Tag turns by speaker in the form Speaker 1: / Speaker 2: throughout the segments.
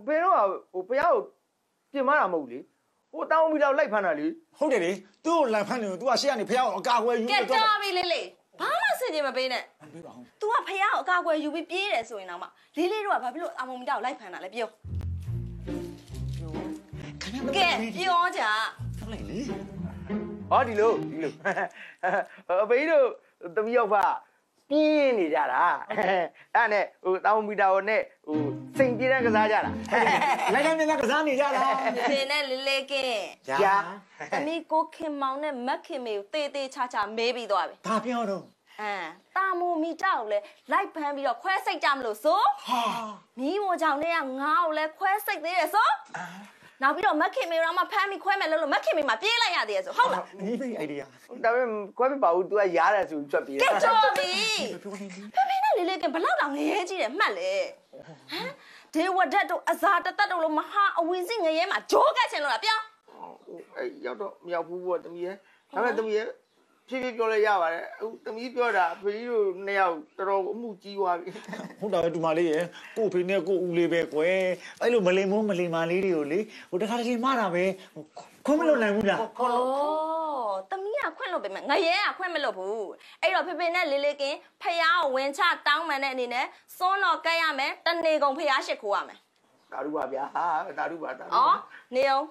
Speaker 1: ဖေတော့ဘုရားကိုပြင်မတာမဟုတ်လေဟိုတောင်းပြီးတော့လိုက်ဖမ်းတာလေ
Speaker 2: ဟုတ်တယ်လေသူ့ကိုလိုက်ဖမ်းတယ် तू ကရှေ့ကနေဖះကိုအကာအကွယ်ယူ
Speaker 3: ပြီးတော့ကဲတော်ပြီလေးဘာမှစင်ကြင်မပေးနဲ့မပေးပါဘူး तू ကဖះကိုအကာအကွယ်ယူပြီးပြေးတယ်ဆိုရင်တော့မှလေးတို့ကဘာဖြစ်လို့အာမုံမီတာကိုလိုက်ဖမ်းတာလဲပြောကဲပြောကြ
Speaker 2: ဟုတ်လိုက်လေ
Speaker 1: ဟောဒီလိုအဖေတို့သမီးယောက်ဖပြင်းနေကြတာအဲ့နဲ့ဟိုတောင်းမီတာကိုနဲ့ဟိုစိန်ပြေးတဲ့ကစားကြတာ
Speaker 2: လိုက်ကကစားနေကြတာ
Speaker 3: ဖေနဲ့လေးကင်း
Speaker 1: ကြာ
Speaker 3: သမီးကိုခင်မောင်နဲ့မက်ခင်မေကိုတေးသေးချာချာမေးပြီးသွားပြီ
Speaker 2: ဘာပြောတော့
Speaker 3: တာမိုမီတာကိုလည်းလိုက်ဖမ်းပြီးတော့ခွဲစိတ်ကြမလို့ဆိုဟာမီးမိုကြောင့်နဲ့ငါ့ကိုလည်းခွဲစိတ်သေးတယ်ဆိုနောက်ပြီးတော့မက်ခင်မေရောမှဖမ်းပြီးခွဲမယ်လို့မက်ခင်မေမှာပြေးလိုက်ရသေးရဲ့ဆိုဟုတ်လား
Speaker 2: နီးပြီအိုင်ဒီယာ
Speaker 1: ဒါပေမဲ့ခွဲမပါဘူး तू ကရားတယ်ဆိုထွက်ပြေး
Speaker 3: ကဲကြော်ပြီဖေနဲ့လေးကဘလောက်တောင်ငရဲကြီးတယ်မှတ်လေဟမ်ဒေဝဒတ်တို့အဇာတတ်တို့လို့မဟာအဝီစီငရဲမှာဂျိုးကတ်ချင်လို့လားပြော
Speaker 1: အဲ့ရောက်တော့မရောက်ဘူးပေါ့တမီးရဲ့ဒါပေမဲ့တမီးရဲ့ဖြည်းဖြည်းပြောလဲရပါတယ်အခုတမီးပြောတာဖေကြီးတို့နှစ်ယောက်တော်တော်အမှုကြီးသွားပြီ
Speaker 2: ဟုတ်တာပဲဒီမလေးရဲ့ကို့ဖေနဲ့ကို့ဦးလေးပဲကွယ်အဲ့လိုမလိမ်မိုးမလိမ်မာလေးတွေကိုလေဟိုတခါတလေမှားတာပဲခွင့်မလို့နိုင်ဘူးလား
Speaker 3: ခွင့်လို့တမီးကခွင့်လို့ပဲငရဲကခွင့်မလို့ဘူးအဲ့တော့ဖေနဲ့လေးကင်းဖះကိုဝင်ချတောင်းမှန်တဲ့အနေနဲ့စွန်းတော့ကဲရမယ်တနေကုန်ဖះရှစ်ခိုးရမယ်
Speaker 1: တာရုပါဗျာတာရုပါ
Speaker 3: တာအော်နေအောင်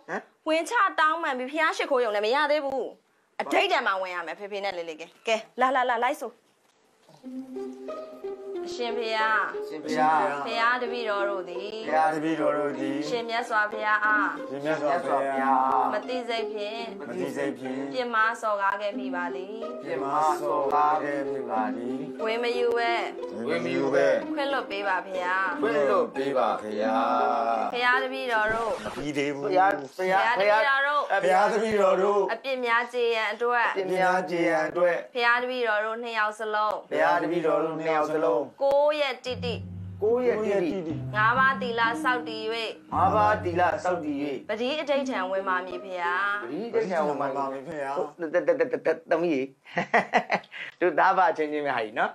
Speaker 3: ဝင်ချတောင်းမှန်ပြီးဖះရှစ်ခိုးရုံလည်းမရသေးဘူးအထိတ်တံမှာဝင်ရမယ်ဖေနဲ့လေးကဲလာလိုက်ဆိုအရှင်ဖေယား
Speaker 1: ရှင်ဖေယား
Speaker 3: ဖေယားတပည့်တော်တို့သည်
Speaker 1: ဖေယားတပည့်တော်တို့သည်
Speaker 3: ရှင်မြတ်စွာဘုရားအား
Speaker 1: ရှင်မြတ်စွာဘုရား
Speaker 3: မတိစိတ်ဖြင့်ပြင်မာစော်ကားခဲ့မိပါသည်
Speaker 1: ပြင်မာစော်ကားခဲ့မိပါသည်
Speaker 3: ဝေမယူပဲခွင့်လွတ်ပေးပါဖေယား
Speaker 1: ခွင့်လွတ်ပေးပါဖေယား
Speaker 3: ဖေယားတပည့်တော်တို့
Speaker 2: မပြီးသေးဘူး
Speaker 1: ဖေယားတပည့်တော်တို့
Speaker 2: ဖေယားတပည့်တော်တို့
Speaker 3: အပြစ်များကြေရန်အတွက်
Speaker 1: အပြစ်များကြေရန်အတွက်
Speaker 3: ဖေယားတပည့်တော်တို့နှစ်ယောက်စလုံး
Speaker 1: ဖေယားတပည့်တော်တို့နှစ်ယောက်စလုံး
Speaker 3: 9ရက်တိတိ
Speaker 1: 9
Speaker 3: ပါးတီလာစောက်တည်၍
Speaker 1: 5ပါးတီလာစောက်တည်၍
Speaker 3: ပတိအဋ္ဌံဝင်ပါမည်ဖေယား
Speaker 1: ပတိအဋ္ဌံဝင်ပါမည်ဖေယားသမီးတို့သားပါချင်းချင်းပဲဟာကြီးနော်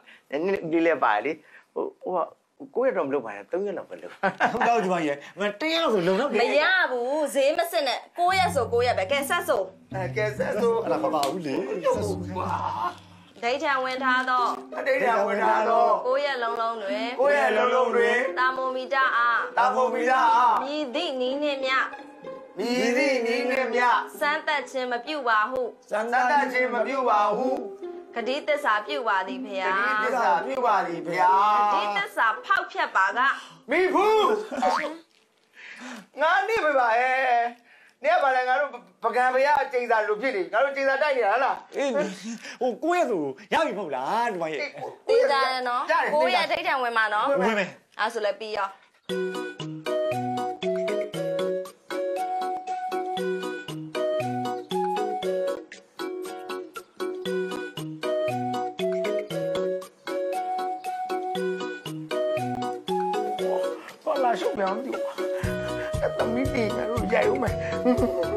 Speaker 1: ဒီလေးပါလေဟို9ရက်တော့မလုပ်ပါနဲ့3ရက်တော့ပဲလုပ်
Speaker 2: ဟုတ်တော့ဒီမကြီးမတရားဆိုလုံတော့
Speaker 3: မရဘူးဈေးမစစ်နဲ့9ရက်ဆို9ရက်ပဲကဲဆက်ဆို
Speaker 1: ကဲဆက်ဆို
Speaker 2: အဲ့ဒါမပါဘူးလေဆက်ဆို
Speaker 3: ဒိဋ္ဌံဝင်ထားတော့
Speaker 1: ဒိဋ္ဌံဝင်ထားတော့
Speaker 3: 9ရက်လုံးလုံးတွင်
Speaker 1: 9ရက်လုံးလုံးတွင်
Speaker 3: တာမိုမီတာအားမြည်သည့်နီးနှင့်မြစမ်းသက်ခြင်းမပြုပါဟု
Speaker 1: စမ်းသက်ခြင်းမပြုပါဟု
Speaker 3: ဂတိသစ္စာပြုပါသည်ဖေယား
Speaker 1: ဂတိသစ္စာပြုပါသည်ဖေယား
Speaker 3: ဂတိသစ္စာဖောက်ဖြတ်ပါက
Speaker 1: မိဘူးငါနေပါရဲ့နေပါလေငါတို့ပကံဖေယားအကျိန်စာလို့ဖြစ်နေငါတို့ကျိန်စာတိုက်နေတာဟလား
Speaker 2: အေးဟို9ရက်ဆိုရပြီမဟုတ်လားဒီမကြီး
Speaker 3: သိကြတယ်နော်9ရက်ဒိဋ္ဌံဝင်မှာနော်
Speaker 2: ဝင်မယ်
Speaker 3: အဲ့ဆိုလည်းပြီးရော
Speaker 1: ရှုပ်ပြောင်းတယ်။သမီးတင်ရလို့ရိုက်ဦးမယ်။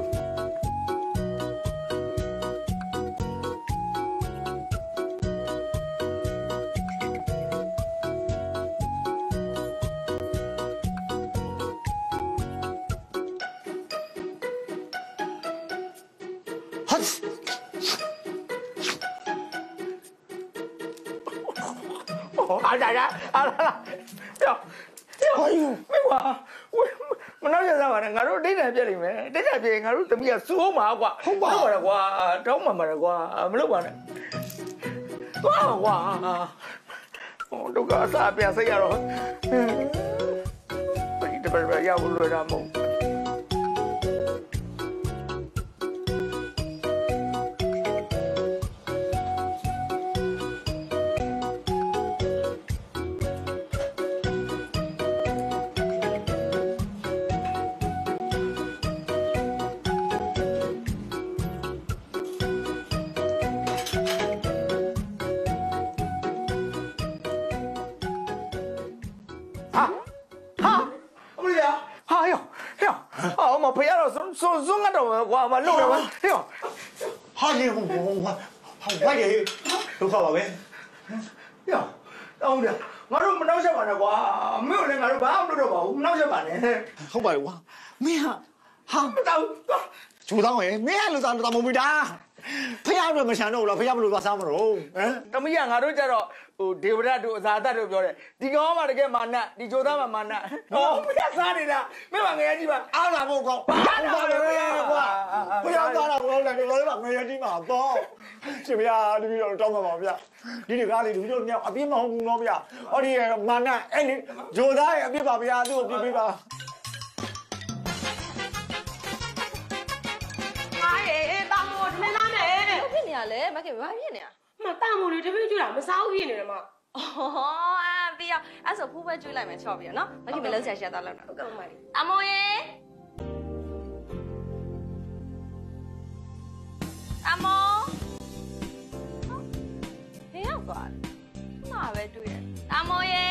Speaker 1: ဟာဒါပြောဟိုမေကွာမနှောက်ရစားပါနဲ့ငါတို့ဒိဋ္ဌံပြက်နေမယ်ဒိဋ္ဌံပြက်ငါတို့သမီးကစူးမှာကွာ
Speaker 2: ဟုတ်ပါ
Speaker 1: တော့ကွာတောင်းမှာကွာမလုပ်ပါနဲ့သွားကွာဟိုဒုက္ခအစားပြန်စိတ်ရတော့ဒီတပတ်ရဖို့လွယ်တာမဟုတ်ဖေရတော့စွန်းကတော့ကွာမလုပ်တော့ဟဲ့
Speaker 2: ဟာလေဟိုဘာကြီးဒုက္ခပါပဲ
Speaker 1: တောင်းတယ် ငါတို့မနှောက်ရက်ပါနဲ့ကွာမင်းတို့လည်းငါတို့ဘာမှမလုပ်တော့ပါဘူးမနှောက်ရက်ပါနဲ့
Speaker 2: ဟုတ်ပါလေကွာမင်းဟာ
Speaker 1: တော့
Speaker 2: ကျိုးတော့မင်းလူသားတော်မမီတာဖះတော့မချန်တော့လားဖះဘလို့သွားစားမလို့ဟမ်
Speaker 1: တမီးကငါတို့ကြတော့ဟိုဒေဝရတ်တို့အသာတတ်တို့ပြောတယ်ဒီကောင်ကမှတကယ်မာနဒီဂျိုသားမှမာနဟောမင်းစားနေတာမင်းကငရဲကြီးပါ
Speaker 2: အားလာဖို့ကောဘာလဲကွာဖះသွားတာဘောလည်းတော်တော်ငရဲကြီးမှာပေါ့ရှင်ဗျာဒီပြီးတော့တောင်းပါပါဗျဒီဒီကားလေးဒီလိုမြောက်အပြစ်မဟုတ်ဘူးနော်ဗျဟောဒီမာနအဲ့ဒီဂျိုသားရဲ့အပြစ်ပါဗျာသူ့ကိုပြပေးပါ
Speaker 3: လေမခင်ဘာဖြစ်နေอ่ะ
Speaker 4: မတာမို့လေတပည့်ကျွတာမစားဘူးဖြစ်နေတယ်မ
Speaker 3: အော်ပြီးတော့အဲ့ဆိုဖူးပဲကျွေးလိုက်မယ်ချော့ပြီးတော့နော်မခင်မလုံးဆရာရှာတော့လောက်တော့ဟုတ်ကဲ့မလေးအမိုးရေအမိုးဟေးရောက်သွားတယ်မှာပဲတွေ့ရအမိုးရေ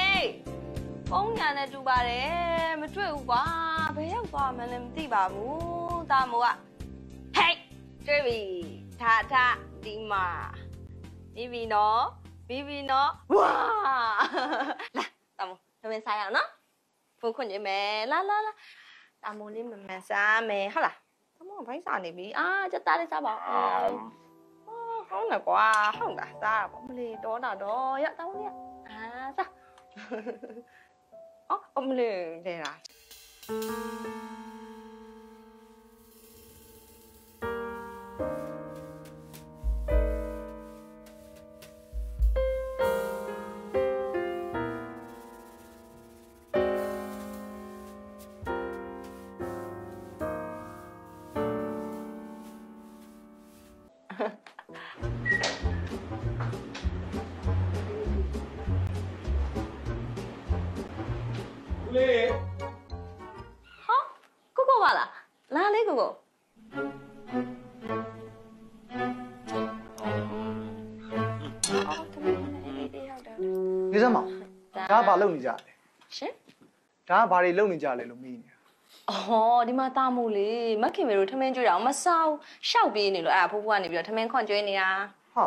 Speaker 3: ပုံညာနဲ့တူပါတယ်မတွေ့ဘူးကွာဘယ်ရောက်သွားမှလည်းမသိပါဘူးတာမိုးကဟေးတွေ့ပြီထားဒီမှာပြီးပြီနော်ဝါလာတမိုးသမင်းစားရအောင်နော်ဖုန်းခွင့်ရမယ်လာတမိုးလေးမမှန်စားမယ်ဟုတ်လားတမိုးဘိုင်းစားနေပြီကြက်သားလေးစားပါဟုတ်လားကွာဟုတ်လားစားပါမလေးတော်တာတော့ရတမိုးလေးစားအော်မလေးလေလားကိုပါလားလာလေးကို
Speaker 1: ဒီစမ်းမဒါကဘာလုပ်နေကြလဲ
Speaker 3: ရှင်
Speaker 1: ဒါကဘာတွေလုပ်နေကြလဲလို့မေးနေတာ
Speaker 3: အော်ဒီမှာတာမို့လေမခင်မေတို့ထမင်းကျွေးတာမစားရှောက်ပြေးနေလို့အဲ့ဖိုးဖိုးကနေပြီးတော့ထမင်းခွန်ကျွေးနေတာ
Speaker 1: ဟာ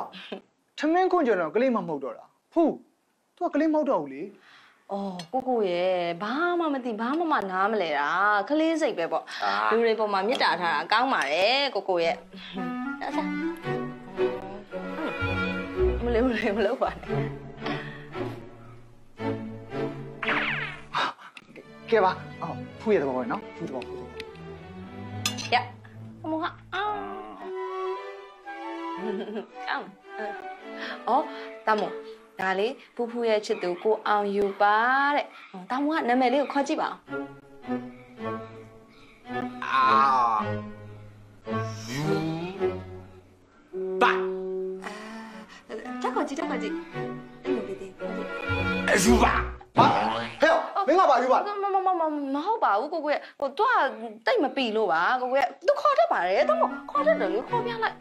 Speaker 1: ထမင်းခွန်ကျွေးတော့ကလေးမမဟုတ်တော့တာဖူး तू ကကလေးမဟုတ်တော့ဘူးလေ
Speaker 3: အော်ကိုရဲ့ဘာမှမသိဘာမှမနားမလဲတာခလေးစိတ်ပဲပေါ့လူတွေပေါ်မှာမြစ်တာထားတာကောင်းပါတယ်ကိုရဲ့အဲ့ဒါမလို့ပါနဲ့
Speaker 1: ကဲပါအော်ဖူးရတော့ပဲနော်ဖူးတော့
Speaker 3: ရအမေဟာကောင်းအော်တမို့ဒါလေဖူးဖူးရဲ့ချစ်သူကိုအောင်ယူပါတဲ့။တောင်ကနာမည်လေးကိုခေါ်ကြည့်ပါအောင်။ယူပါတက်ခေါ်ကြည့်အဲ့လိုလေးလေး
Speaker 1: ယူပါဟာဟဲ့မင်းကပါယူပါ
Speaker 3: မဟုတ်ပါဘူးကိုရဲ့ဟိုတော့တိတ်မပီလို့ပါကိုရဲ့သူခေါ်တတ်ပါတယ်တော့ခေါ်တတ်တယ်လေခေါ်ပြလိုက်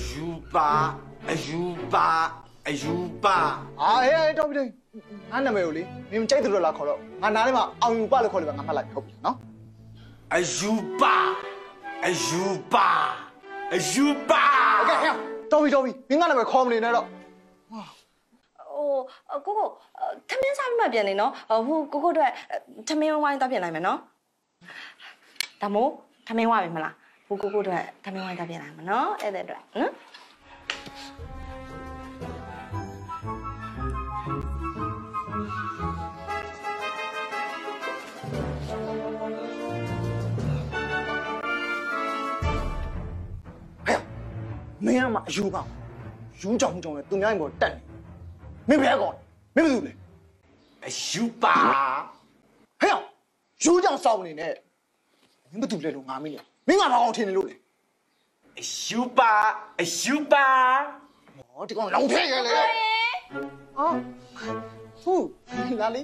Speaker 1: ယူပါဟာဟဲ့တော့ပြီငါနာမည်ကိုလေမင်းကြိုက်သူတော့လာခေါ်တော့ငါနားထဲမှာအောင်ယူပါလို့ခေါ်လို့ပဲငါမှတ်လိုက်ဟုတ်ပြီနော်အယူပါโอเคဟဲ့တော်ပြီမင်းကနာမည်ခေါ်မနေနဲ့တော့
Speaker 3: ကိုထမင်းစားပြီးမှပြန်လေနော်ဟိုကိုအတွက်ထမင်းဝိုင်းသွားပြန်လိုက်မယ်နော်ဒါမို့ထမင်းဝပြီမလားဟိုကိုအတွက်ထမင်းဝိုင်းသွားပြန်လိုက်မယ်နော်အဲ့တဲ့အတွက်နော်
Speaker 1: မင်းကမှအယူပါယူကြောင်လဲသူများရင်ပေါ်တက်နေမင်းဘယ်ကောင်မင်းဘယ်သူလဲအယူပါဟဲ့ယူကြောင်စောင်းနေနဲ့မင်းဘယ်သူလဲလို့ငါမင်းလဲမင်းကဘာကောင်ထင်နေလို့လဲအယူပါဟောဒီကောင်လောင်ထဲရလေအော်ဖူးလာလေ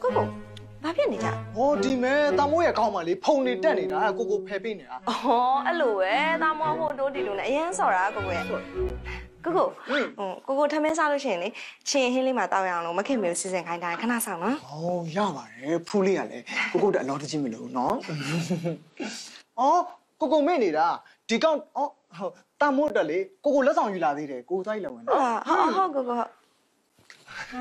Speaker 3: ကိုဘာဖြစ်နေကြ
Speaker 1: ဟောဒီမဲတာမိုးရဲ့ခေါင်းမှာလေဖုန်နေတက်နေတာကိုဖယ်ပေးနေတာ
Speaker 3: အော်အဲ့လိုပဲတာမိုးဟိုတိုးတီလို့နဲ့အရင်ဆော်တာကိုရဲ့ကိုထမင်းစားလို့ရှိရင်လေချင်းဟင်းလေးမှာတောက်ရအောင်လို့မခင်မေကိုစီစဉ်ခိုင်းတာခဏဆောင်နော်
Speaker 1: ။အော်ရပါတယ်ဖူးလေးကလည်းကိုတအလောတကြီးမလို့နော်။အော်ကိုမေ့နေတာဒီကောင်အော်တာမို့တက်လေကိုလက်ဆောင်ယူလာသေးတယ်ကိုသွားယူလာဝင်နော်
Speaker 3: ။ဟုတ်ကို ကို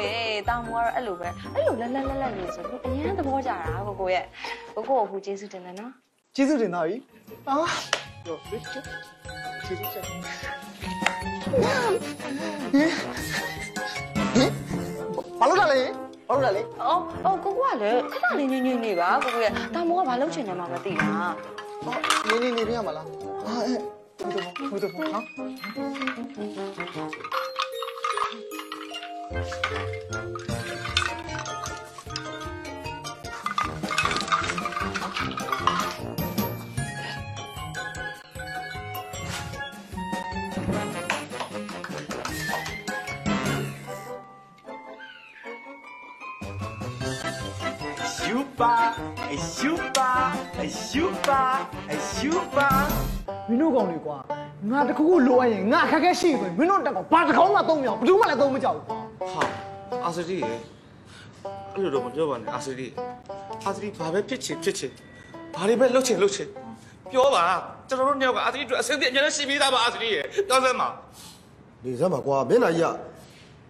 Speaker 3: ရဲ့တာမောကတော့အဲ့လိုလက်လေးဆိုလို့အရင်သဘောကျတာကိုရဲ့ကိုအခုကျေးဇူးတင်တယ်နော်
Speaker 1: ကျေးဇူးတင်ပါပြီတော့ကျေးဇူးချက်ဘာလို့လဲအော်
Speaker 3: ကိုကလည်းခဏလေးနေပါကိုရဲ့တာမောကဘာလုပ်ချင်တယ်မှမသိတာ
Speaker 1: နေပြရမလားဟဲ့ဟုတ်နော်မင်းတို့ကောင်လေးကွာငါတခုခုလိုအပ်ရင်ငါခက်ခဲရှိဆိုရင်မင်းတို့တက်ကောင်ဘာတစ်ခေါင်းမှသုံးမရဘူးဘယ်သူမှလည်းသုံးမကြောက်ဘူး
Speaker 5: ဟာအာစတီရေအဲ့လိုတော့မပြောပါနဲ့အာစတီဘာပဲဖြစ်ချင်ဘာတွေပဲလှုပ်ချင်ပြောပါကျွန်တော်တို့နှစ်ယောက်ကအာစတီအတွက်အဆင်ပြေအများနဲ့ရှိပြီးသားပါအာစတီရေပြောစမ်းပါ
Speaker 2: နေစမ်းပါကွာမင်းလာကြီးက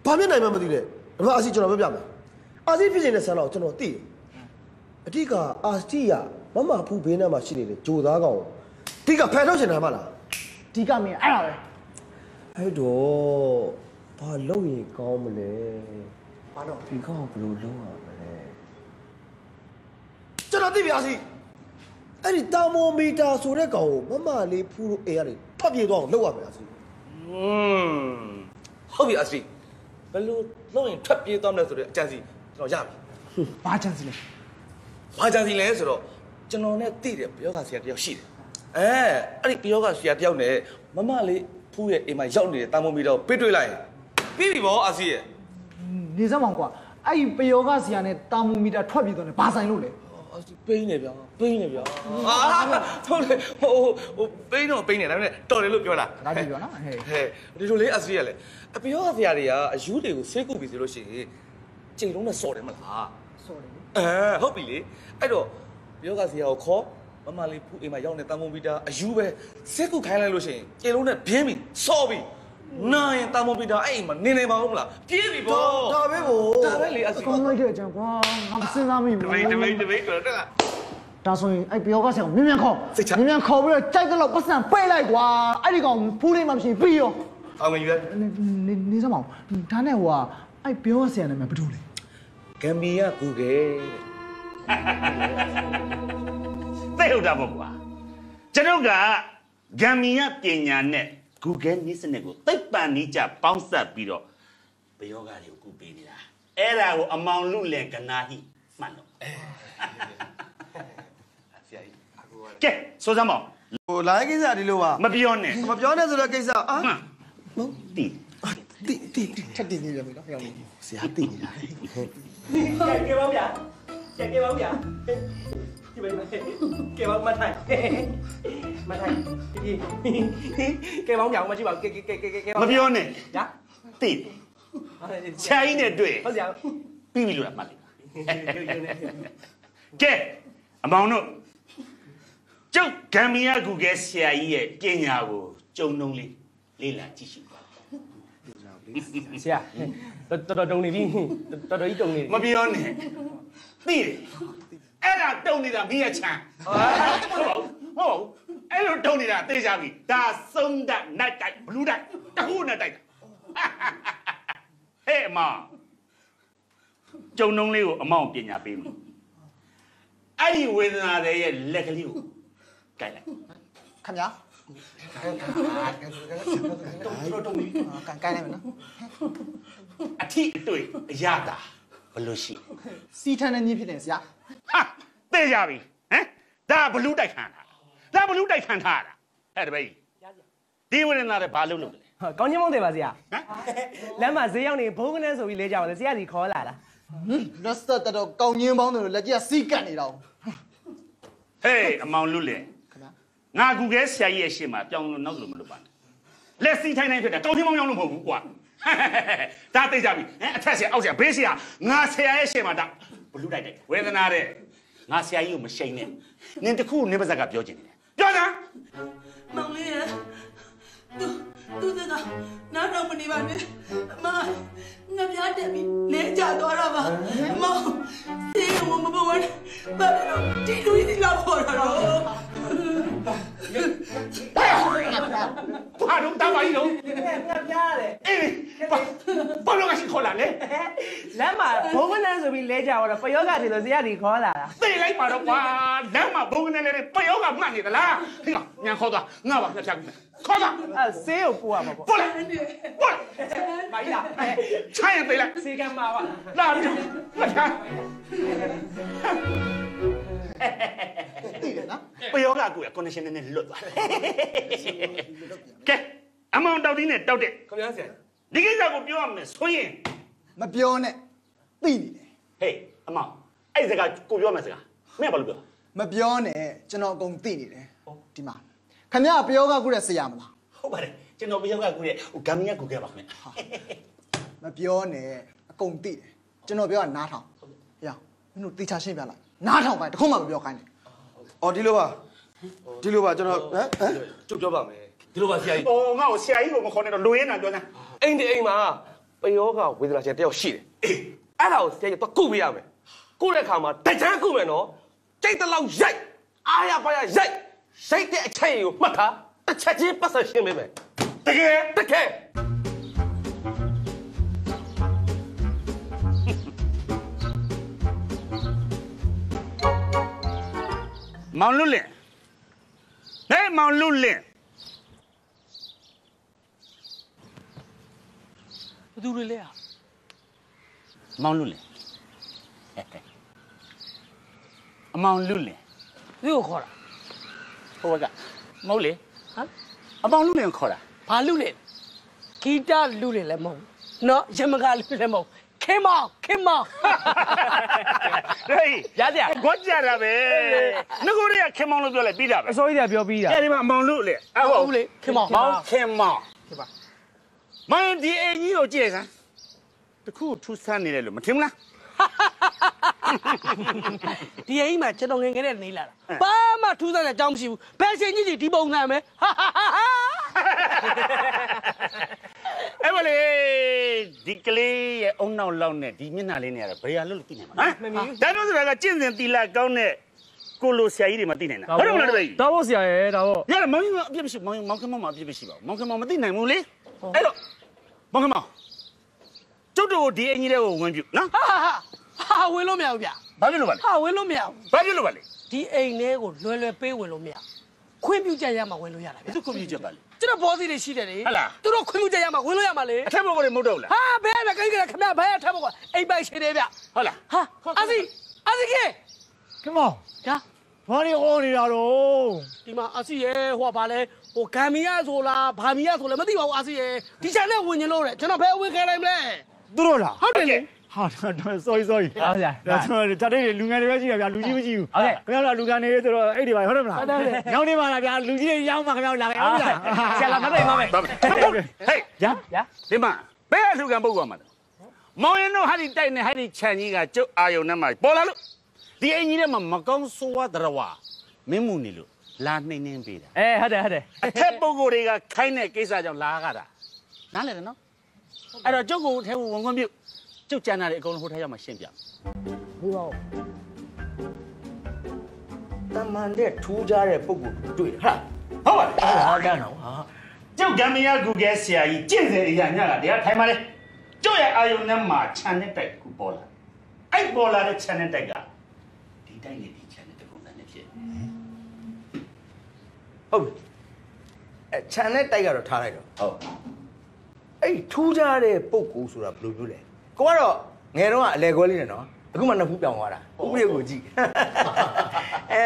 Speaker 2: ဘာဖြစ်နိုင်မှမသိနဲ့ဒါမှအာစီကျွန်တော်ပြောပြမယ်အာစီဖြစ်နေတဲ့ဆန်းတော့ကျွန်တော်သိတယ်အတိကအာစီကမမဖူးဘေးနားမှာရှိနေတဲ့ဂျိုသားကောင်အတိကဖယ်ထုတ်ချင်တာမလား
Speaker 1: အတိကမင်းအဲ့ဒါပဲ
Speaker 2: အဲ့တော့ဘာလုပ်ရင်ကောင်းမလဲ
Speaker 1: ဘာလို့
Speaker 2: ဒီကောင်ဘယ်လိုလုပ်ရမလဲကျွန်တော်သိပြီအာစီအဲ့ဒီတာမိုမီတာဆိုတဲ့ကောင်ကိုမမလေးဖူးလို့အေးရတယ်ဖတ်ပြေတော့အောင်လုပ်ရမယ်အာစီ
Speaker 5: ဟုတ်ပြီအာစီဘယ်လိုလုပ်ရင်ထွက်ပြေးသွားမလဲဆိုတဲ့အကြံစီကျွန်တော်ရပြီ
Speaker 1: ဘာကြံစီလဲ
Speaker 5: ဆိုတော့ကျွန်တော်နဲ့သိတယ်ပယောဂဆရာတယောက်ရှိတယ်အဲ့ဒီပယောဂဆရာတယောက်နဲ့မမလေးဖူးရဲ့အိမ်မှာရောက်နေတဲ့တာမိုမီတာကိုပေးတွေ့လိုက်ပြီးပြီဗောအာစီရဲ့
Speaker 1: နေစမ်းပါကွာအဲ့ဒီပယောဂဆရာနဲ့တာမိုမီတာထွက်ပြေးသွားတယ်ဘာဆိုင်လို့လဲ
Speaker 5: အာစီပိန်းနေဗျာဟုတ်လေပိန်းတော့ပိန်းနေဒါပေမဲ့တော်တယ်လို့ပြောတာ
Speaker 1: ဒါကြည့်ပြောနော်
Speaker 5: ဟဲ့ဒီလိုလေးအာစီရဲ့လေအပယောဂဆရာတွေကအယူတွေကိုဆေးကုပြီဆိုလို့ရှိရင်ကြိမ်လုံးနဲ့စော်တယ်မလား
Speaker 1: စော်တယ်
Speaker 5: ဟုတ်ပြီလေအဲ့တော့ယောဂဆရာကိုခေါ်မမလေးဖူးအိမ်မှာရောက်နေတာမုံပီတာအယူပဲစစ်ကူခိုင်းလိုက်လို့ရှိရင်ကျေလုံးနဲ့ပြင်းပြီစော်ပြီနာရင်တာမုံပီတာအဲ့အိမ်မှာနေပါဦးမလားပြေးပြီဗော
Speaker 2: ဒါပဲကို
Speaker 5: ဒါပဲလေအစီ
Speaker 1: ကောင်းလိုက်တဲ့အကြောင်းကွာငါမစဉ်းစားမိဘူး
Speaker 5: တပိတ်တော့တက်လာ
Speaker 1: ဒါဆိုရင်အဲ့ပယောဂဆရာကိုမြင်ခေါ်ပြီးတော့ကြိုက်တော့ပတ်စံပိတ်လိုက်ကွာအဲ့ဒီကောင်ဖူးလေးမှမရှိပြီးရော
Speaker 5: အောင်မယူရ
Speaker 1: နေစမ်းပါဦးဒါနဲ့ဟိုကအဲ့ပယောဂဆရာနာမည်ဘယ်လိုလဲ
Speaker 5: ဂမ်ဘီယာကူကဲ
Speaker 6: သိဟုတ်တာပေါ့ကွာကျွန်တော်ကဂမ်မီယာပညာနဲ့ Google နည်းစနစ်ကိုသိပ္ပံနည်းကျပေါင်းစပ်ပြီးတော့ဘယောဂတွေကိုကူပေးနေတာအဲ့ဒါကိုအမောင်လူလင်ကနာဟိမှတ်တော့ဆရာကြီးကဲဆိုစမ်းပါ
Speaker 2: ဟိုလိုင်းကိစ္စဒီလိုပါ
Speaker 6: မပြောနဲ့
Speaker 2: ဆိုတော့ကိစ္စအာ
Speaker 6: ဟုတ်တီ
Speaker 2: ထက်တည်နေတယ်နော်ဟဲ့အောင်ဆရာတည်နေတာ
Speaker 7: ကဲပါဗျာကဲပါဗျာဒီပဲကဲပါမထိုင်ဒီကဲပါဗျာမကြည့်ပါကဲ
Speaker 6: မပြောနဲ့ညာတည်ဆရာကြီးနဲ့တွေ့
Speaker 7: ဟုတ်ဆရာ
Speaker 6: ပြီးပြီလို့လားမှတ်လိကဲအမောင်တို့ကျုပ်ဂမ်မီယာကူကဲဆရာကြီးရဲ့ပညာကိုကြုံနှုံးလေးလေ့လာကြည့်ရှုပါ
Speaker 7: ဆရာတော်တုံနေပြီတော်ကြီးတုံနေ
Speaker 6: မပြောနဲ့သိတယ်အဲ့ဒါတုံနေတာမိရချမ်းဟုတ်အဲ့လိုတုံနေတာသိကြပြီဒါစုံတက်နိုင်တိုက်ဘလူးတိုက်တခုနဲ့တိုက်ဟဲ့အမကျုံနှုံးလေးကိုအမောင်ပညာပေးမယ်အဲ့ဒီဝေဒနာတွေရဲ့လက်ကလေးကိုကြိုက်လိုက်
Speaker 1: ခင်ဗျာတော့တုံးပြီးကန်လိုက်မယ်နော်
Speaker 6: အထီးအတွေ့အရတာဘလို့ရှိ
Speaker 1: စီထန်တဲ့ကြီးဖြစ်တယ်ဆရာ
Speaker 6: ဟာသိကြပြီဟမ်ဒါဘလူးတိုက်ခံတာဒါဘလူးတိုက်ခံထားတာဟဲ့တပည့်ဒီဝိရဏတွေဘာလုပ်လို့လဲ
Speaker 7: ကောင်းချင်းမောင်းတယ်ပါဆရာဟမ်လမ်းမှာဈေးရောက်နေဘုံကနေဆိုပြီးလဲကြပါလေဆရာကြီးခေါ်လာတာ
Speaker 1: လက်စတော့ကောင်းချင်းပေါင်းတယ်လက်ကြီးကစီးကတ်နေတော့
Speaker 6: ဟေးအမောင်လွတ်လေ ငါကူကဲဆရာကြီးရဲ့ရှေ့မှာပြောင်းလို့နောက်လို့မလုပ်ပါနဲ့လက်စီးထိုင်းတိုင်းဖြစ်တယ်ကောင်းချင်းမောင်းရောင်းလို့မဟုတ်ဘူးကွာဒါသိကြပြီအထက်ဆရာအောက်ဆရာဘေးဆရာငါဆရာရဲ့ရှေ့မှာဒါဘလူးတိုက်တယ်ဝေဒနာတဲ့ငါဆရာကြီးကိုမရှိန်နဲ့နင်တခုနင်းပါဇက်ကပြောချင်တယ်ပြောစမ်း
Speaker 8: မောင်လေးရသူစကားနားတော့မနေပါနဲ့အမငါပြားတက်ပြီးလဲကြသွားတာပါမောင်စေးဝမဘဝင်ဘာလို့ဒီလူကြီးလာပေါ်တာတော့
Speaker 6: ဘာလို့တာပါကြီးတော့
Speaker 7: ငါပြားတယ်
Speaker 6: အေးဘာလို့ကရှိခေါ်လာလဲ
Speaker 7: လမ်းမှာဘုံကနန်းဆိုပြီးလဲကြတော့ပယောဂတွေဆိုဇေယျဒီခေါ်လာတာ
Speaker 6: သိလိုက်ပါတော့ကွာလမ်းမှာဘုံကနေလဲပယောကမှတ်နေသလားဟင်ညံခေါ်သွားငါပါဖြတ်ပြီခေါ်သွား
Speaker 7: ဆေးကိုပို့ရမှာပေါ့
Speaker 6: ပေါ်လာပေါ်လာ
Speaker 7: မကြီးလား
Speaker 6: ချိုင်းရင်သိလိုက်
Speaker 7: စေကမ်းမှာပါ
Speaker 6: လာပြီလာချာ
Speaker 1: သိတယ်နော်
Speaker 6: ပယောကကို connection နဲ့လွတ်သွားတယ်ကဲအမောင်တောက်တင်းနဲ့တောက်တဲ့
Speaker 7: ခင်ဗျားဆရာ
Speaker 6: ဒီကိစ္စကိုပြောရမယ်ဆိုရင်
Speaker 1: မပြောနဲ့သိနေတယ်
Speaker 6: ဟေးအမောင်အဲ့စကားကိုပြောမယ်စကားမင်းဘာလို့ပြော
Speaker 1: မပြောနဲ့ကျွန်တော်အကုန်သိနေတယ်ဒီမှာခင်ဗျားပြောကခုတဲ့ဆရာမလား
Speaker 6: ဟုတ်ပါတယ်ကျွန်တော်ပယောကကိုရဲ့ဂမ်မီယာကိုခဲ့ပါခင်ဗျ
Speaker 1: မပြောနဲ့အကုန်သိတယ်ကျွန်တော်ပြောတာနားထောင်ဟေ့မင်းတို့တေချာရှင်းပြလိုက်နားထောင်ပါတခုမှမပြောခိုင်းနဲ့
Speaker 5: အော်ဒီလိုပါကျွန်တော်ကျုပ်ပြောပါမယ်ဒီလိုပါဆရာကြီး
Speaker 6: ။အော်ငါ့ကိုဆရာကြီးကိုမခေါ်နဲ့တော့လူရင်းနာပြောစမ်း
Speaker 5: အိမ်မှာပယောဂဝေဒနာရှင်တယောက်ရှိတယ်အဲ့ဒါကိုဆရာကြီးတော့ကုပေးရမယ်ကုတဲ့အခါမှာတချမ်းကုမယ်နော်ကြိတ်တလောက်ရိုက်အားရပါရရိုက်တဲ့အချိန်ကိုမှတ်ထားတစ်ချက်ချင်းပတ်ဆက်ရှင်းပေးမယ်
Speaker 6: ။တကယ် မောင်လွတ်လင်ဟဲ့မောင်လွတ်လင်
Speaker 7: ဘသူတွေလဲอ่ะ
Speaker 6: မောင်လွတ်လင်အမောင်လွတ်လင်
Speaker 7: သူ့ကိုခေါ်တာ
Speaker 6: ဟိုကမဟုတ်လေဟမ်အမောင်လွတ်လင်ခေါ်တာ
Speaker 7: ဘာလူလဲဂီတလူတွေလည်းမဟုတ်နော်ရမကလူလည်းမဟုတ်ခင်မောင်
Speaker 6: ဟေးရကြဂေါ်ကြတာပဲငါကိုရခင်မောင်လို့ပြောလိုက်ပြီးတာပဲ
Speaker 7: အစိုးရပြောပြီးတာ
Speaker 6: အဲ့ဒီမှာအမောင်လွတ်လင်အဲ့
Speaker 7: ဟုတ်လေခင်မောင်
Speaker 6: မောင်ခင်မောင်မင်းဒီအကြီးကိုကြည့်စမ်းတခုထူးဆန်းနေတယ်လို့မထင်ဘူးလား
Speaker 7: ဒီအိမ်မှာကျွန်တော်ငယ်ငယ်နဲ့နေလာတာဘာမှထူးဆန်းတဲ့အကြောင်းမရှိဘူးဘယ်ချိန်ကြီးဒီပုံစံပဲ
Speaker 6: အဲ့မလေးဒီကလေးရဲ့အုံနောက်လောက်နဲ့ဒီမျက်နှာလေးနဲ့ကတော့ဘယ်ရလို့သိနေမှာဟမ်ဒါတော့ဆိုတာကကျင့်စဉ်တီလာကောင်းတဲ့ကိုလိုဆရာကြီးတွေမသိနိုင်တာဟုတ်တယ်မလားတပည့်
Speaker 7: တော်ဖို့ဆရာရဲ့တော်ဖို့
Speaker 6: ရတယ်မောင်အပြစ်မရှိမောင်ခင်မောင်မအပြစ်မရှိပါဘူးမောင်ခင်မောင်မသိနိုင်ဘူးလေအဲ့တော့မောင်ခင်မောင်ကျုပ်တို့ဒီအင်ကြီးတွေကိုဝင်ပြုနော်
Speaker 7: ဟာဝင်လို့မရဘူးဗျ
Speaker 6: ဘာဖြစ်လို့ပါလဲ
Speaker 7: ဟာဝင်လို့မရဘူး
Speaker 6: ဘာဖြစ်လို့ပါလဲ
Speaker 7: ဒီအိမ်ထဲကိုလွယ်လွယ်ပေးဝင်လို့မရခွင့်ပြုချက်ရမှဝင်လို့ရတာဗျ
Speaker 6: ဘယ်သူကွန်ပျူတာပါလဲ
Speaker 7: ကျွန်တော်ဘောစီတွေရှိတယ်လေ
Speaker 6: ဟုတ်လား
Speaker 7: သူတို့ခွင့်ပြုချက်ရမှဝင်လို့ရမှာလေ
Speaker 6: အထက်ဘုတ်ကလေးမဟုတ်တော့ဘူးလား
Speaker 7: ဟာဘယ်ပဲကိန်းကလေးခမဘယ်အထက်ဘုတ်ကအိမ်ပိုင်ရှင်တွေဗျ
Speaker 6: ဟုတ်လား
Speaker 7: ဟာအာစီကေ
Speaker 2: ခင်မောင်
Speaker 7: ဒါ
Speaker 2: ဘာတွေဟောနေတာတော့
Speaker 7: ဒီမှာအာစီရဲ့ဟိုကဘာလဲဟိုဂမ်မီယာဆိုလားဘာမီယာဆိုလဲမသိပါဘူးအာစီရဲ့ဒီချန်နဲ့ဝင်ညလို့တဲ့ကျွန်တော်ဘယ်ဝင်ခဲလိုက်မလဲ
Speaker 2: သူတို့လား
Speaker 7: ဟုတ်တယ်လေ
Speaker 2: ဟာတော့ sorry
Speaker 7: ဟုတ်ဗျာ
Speaker 2: ဒါကျွန်တော်တတိလူငယ်တွေပဲရှိတာဗျာလူကြီးမရှိဘူးခင်ဗျားတို့လူငယ်နေဆိုတော့အဲ့ဒီပါဟုတ်တယ်မလားညောင်းနေပါလားဗျာလူကြီးတွေရောင်းမှခင်ဗျားတို့လာခဲ့ဟုတ်လားဆရာလာမသိပါမယ်
Speaker 6: ဟေး
Speaker 2: ညာ
Speaker 6: ဒီမှာဘယ်အလှူခံပုတ်ကွာမှာလဲမောင်ရင်တို့ဟာဒီတိုက်နေဟာဒီခြံကြီးကကျုပ်အာယုံနဲ့မှပေါ်လာလို့ဒီအင်ကြီးထဲမှာမကောင်းဆိုးဝါးတရဝမင်းမှုနေလို့လာနှိမ့်နှင်းပေးတာ
Speaker 2: ဟုတ်တယ်
Speaker 6: အထက်ပုဂ္ဂိုလ်တွေကခိုင်းတဲ့ကိစ္စကြောင့်လာရတာနားလည်တယ်နော်အဲ့တော့ကျုပ်ကိုထဲဝင်ခွင့်ပြုကျုပ်ကြံတာတွေအကုန်လုံးဟိုထဲရောက်မှရှင်းပြ
Speaker 7: ဘူးပါတမန်တဲ့ထူးကြတဲ့ပုံကိုတွေ့ဟာ
Speaker 6: ဟုတ်ပါလား
Speaker 7: ဟာတန်းတော့ဟာ
Speaker 6: ကျုပ်ဂမ်မီယာဂူဂဲဆရာကြီးကျင့်စေရညကတရားထိုင်ပါလေကျုပ်ရဲ့အာယုံနဲ့မှာခြံနဲ့တိုက်ခုပေါ်လာအဲ့ပေါ်လာတဲ့ခြံနဲ့တိုက်ကဒီတိုက်နဲ့ဒီခြံနဲ့တပုံစံနဲ့ဖြစ်
Speaker 7: ဟုတ်ပြီအဲခြံနဲ့တိုက်ကတော့ထားလိုက်တော့
Speaker 6: ဟုတ်
Speaker 7: အဲ့ထူးကြတဲ့ပုံကိုဆိုတာဘယ်လိုပြောလဲကိုကတော့ငယ်တော့ကအလဲခွဲလေးနဲ့နော်အခုမှနှစ်ဖူးပြောင်းသွားတာဥပဒေကိုကြည့်အဲ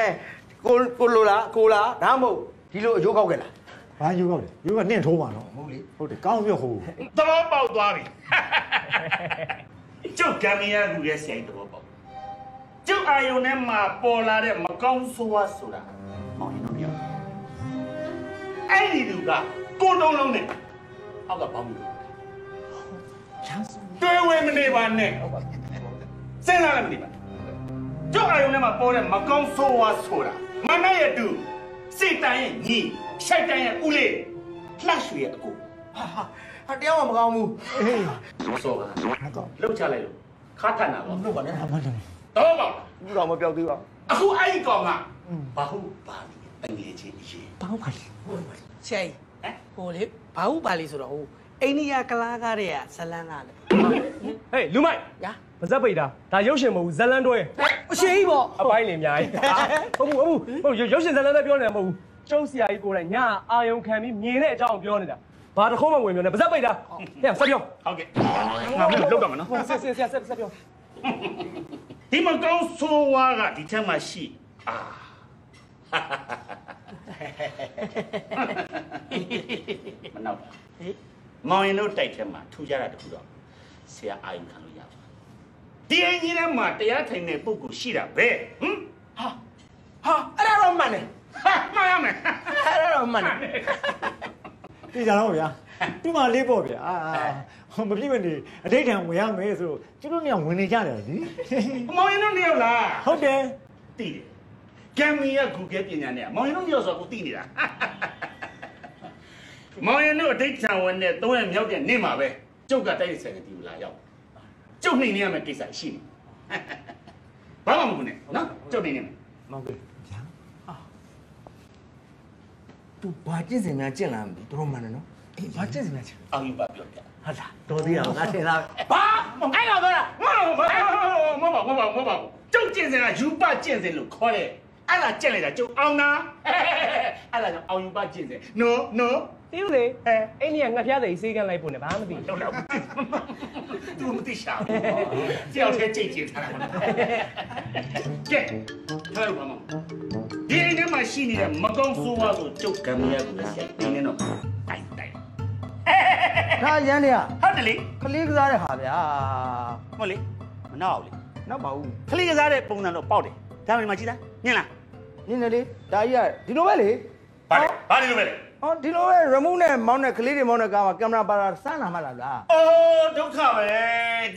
Speaker 7: ကိုလိုလားကိုလားဒါမှမဟုတ်ဒီလိုအကျိုးကောက်ခဲ့လား
Speaker 2: ဘာယူကောက်လဲယူကနှင့်ထိုးပါတော့
Speaker 7: ဟုတ်လေ
Speaker 2: ဟုတ်တယ်ကောင်းပြဟို
Speaker 6: သဘောပေါက်သွားပြီကျုပ်ဂမ်မီယာဂူဂဲဆရာကြီးသဘောပေါက်ကျုပ်အာယုံနဲ့မှာပေါ်လာတဲ့မကောင်းဆိုးဝါးဆိုတာမောင်ရင်တို့ပြော အဲ့ဒီလူကကိုတုံးလုံးနဲ့အောက်ကပေါင်းပြီးတွဲဝဲမနေပါနဲ့စဉ်းစားလည်းမနေပါကျုပ်အယုံထဲမှာပေါ်တဲ့မကောင်းဆိုးဝါးဆိုတာမနက်ရဲ့တူစိတ်တန်ရဲ့ညီရှိုက်တန်ရဲ့ဦးလေးလှရွှေရဲ့အကို
Speaker 7: ဟာတရားမှမကောင်းဘူး
Speaker 6: ဆိုပါလောက်ချလိုက်လို့ခါထန်တာပေါ့
Speaker 7: လို့ပါနဲ့
Speaker 6: တော့ပါ
Speaker 7: ဘူးတော့မပြောက်သေးပါ
Speaker 6: အခုအဲ့ဒီကောင်ကဘာဟုတ်ပါလဲအငယ်ချင်းအရေး
Speaker 8: ဘာဟုတ်ပါလဲဆရာကြီးဟိုလေဘာဟုတ်ပါလဲဆိုတော့ဟိုအိန္ဒိယကလားကားတဲ့ဇလန်းကားလေ
Speaker 9: ဟေးလူမိုက်ညာပါဇက်ပိတ်တာဒါရုပ်ရှင်မဟုတ်ဘူးဇလန်းတွဲ
Speaker 8: အရှိကြီးပေါ့
Speaker 9: အပိုင်းလင်အများကြီးဟုတ်ရုပ်ရှင်ဇလန်းလည်းပြောနေမှာမဟုတ်ဘူးကျုပ်ဆရာကြီးကိုယ်တိုင်ညအာယုံခံပြီးမြင်တဲ့အကြောင်းပြောနေတာဘာတစ်ခုမှဝင်ပြောနေပါဇက်ပိတ်တာဟဲ့ဆက်ပြော
Speaker 6: ဟုတ်ကဲ့ငါမင်းလောက်တော့မနော်
Speaker 9: ဆက်ပြော
Speaker 6: ဒီမကောင်းဆိုးဝါးကဒီထက်မှရှိမနောက်ပါမောင်ရင်တို့တိုက်ထဲမှာထူကြတာတခုတော့ဆရာအာယုံခံလို့ရပါဒီအင်းကြီးထဲမှာတရားထိုင်တဲ့ပုဂ္ဂိုလ်ရှိတာပဲ
Speaker 7: ဟာအဲ့ဒါတော့မှန်တယ်
Speaker 6: မှန်ရမယ်
Speaker 7: အဲ့ဒါတော့မှန်တယ်
Speaker 2: ဒီကြတော့ဗျာသူ့မှာလေးပေါ့ဗျာမပြည့်မနေအတိတ်ထံဝင်ရမယ်ဆိုတော့ကျတို့เนี่ยဝင်နေကြတယ်လी
Speaker 6: မောင်ရင်တို့နေရောက်လား
Speaker 2: ဟုတ်တယ်
Speaker 6: သိတယ်ကမ်မီရဲ့ဂူဂဲပညာနဲ့မောင်ရင်တို့ရောက်ဆိုကိုသိနေတာမောင်ရင်တို့အတိတ်ထံဝင်တဲ့3ရက်မြောက်တဲ့နေ့မှာပဲကျုပ်ကတိုက်ရိုက်ဆိုင်ကတီကိုလာရောက်ကျုပ်နှိမ်နေရမယ့်ကိစ္စရှိနေဘာမှမဟုတ်နဲ့နော်ကျုပ်နှိမ်နေမယ်
Speaker 7: မောင်ကြီးဗျာသူဘာကျင့်စင်များကျင့်လာမလို့တို့မှန်တယ်နော်အေးဘာကျင့်စင်များကျင့်
Speaker 6: အောင်ယူပါပြောပြ
Speaker 7: ဟုတ်လားတော်သေးအောင်ငါထင်သား
Speaker 6: ဘာအဲ့ကောင်တော့မဟုတ်ပါကျုပ်ကျင့်စင်ကယူပကျင့်စင်လို့ခေါ်တယ်အဲ့ဒါကျင့်လိုက်တာကျုပ်အောင်နာအဲ့ဒါကြောင့်အောင်ယူပကျင့်စင် no
Speaker 9: သိဦးလေအဲ့ဒီကငှက်ဖျားတဲ့စေးကန်းလိုက်ပုံနဲ့ဘာမှမသိ
Speaker 6: တော့သူမသိရှာတယောက်တည်းကြိတ်ကျင်ထားတာကဲထားလို့ပါမဒီအိမ်ထဲမှာရှိနေတဲ့မကောင်းဆိုးဝါးဆိုကျုပ်ကံမရဘူးလေဆရာဒီနေ့တော့တိုင်
Speaker 7: ဒါရန်တွေက
Speaker 6: ဟုတ်တယ်လေ
Speaker 7: ကလေးကစားတဲ့ဟာဗျာ
Speaker 6: ဟုတ်လေမနောက်လေ
Speaker 7: နောက်ပါဘူး
Speaker 6: ကလေးကစားတဲ့ပုံစံတော့ပေါက်တယ်ဒါမှမကြည့်လားညင်လား
Speaker 7: ညင်တယ်လေဒါကြီးကဒီလိုပဲလေ
Speaker 6: ဘာဒီလိုပဲလေ
Speaker 7: ဟောဒီလိုပဲ remote နဲ့မောင်းတဲ့ကလေးတွေမောင်းတဲ့ကားမှာကင်မရာပါတာစမ်းလာမှလားဗျာ
Speaker 6: အိုးဒုက္ခပဲ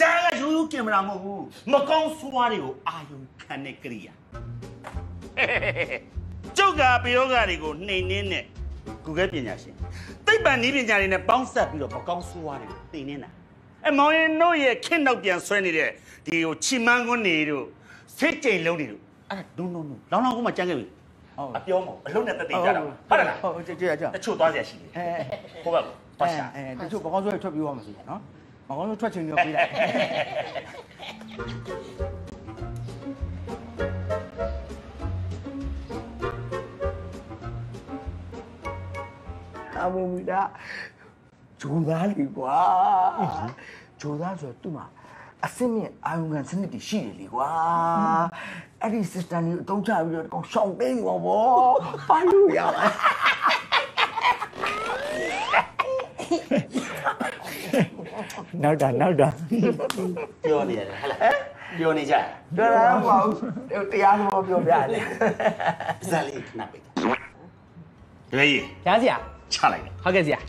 Speaker 6: ဒါကရိုးရိုးကင်မရာမဟုတ်ဘူးမကောင်းဆိုးဝါးတွေကိုအာယုံခံတဲ့ကိရိယာကျုပ်ကပယောဂတွေကိုနှိမ်နှင်းတဲ့ကုကဲပညာရှင်သိပ္ပံနည်းပညာတွေနဲ့ပေါင်းစပ်ပြီးတော့မကောင်းဆိုးဝါးတွေကိုသိနေတာမောင်ရင်တို့ရဲ့ခင်းနောက်ပြန်ဆွဲနေတဲ့ဒီကိုချီမန်းကွန်းနေတို့စိတ်ကြိမ်လုံးတွေတို့အဲ့ဒါဒုံလောင်းကမှကြမ်းခဲ့ပြီအပြောမဟုတ်အလုံးနဲ့တက်တည်ကြတာဟုတ်လား
Speaker 7: ဟုတ်ကြည့်
Speaker 6: တချို့သွားเสียရှိတယ်ဟိုဘက်ပါရှာ
Speaker 7: တချို့ပကောင်းဆွဲထွက်ပြီးသွားမှစီနော်ပကောင်းဆွဲထွက်ချင်ပြီးပေးလိုက်အမူမီတာဂျိုသားလီကွာဂျိုသားဆိုတော့သူ့မှာအစစ်မြင့်အာယုံခံစနစ်တွေရှိတယ်လေကွာအဲ့ဒီ system ကိုအသုံးချပြီးတော့ကောင်းရှောင်းသိမ်းသွားဗောပါလို့ရပါနောက်တာ
Speaker 6: ပြောနေရတယ်ဟဲ့လားပြောနေကြ
Speaker 7: ပြောတာမဟုတ်ဘူးတရားသဘောပြောပြတယ်
Speaker 6: ဇာလေးခဏပိတ်တကယ်ကြီး
Speaker 9: ရှားဆရာ
Speaker 6: ချလိုက်တယ်
Speaker 9: ဟုတ်ကဲ့ဆရာ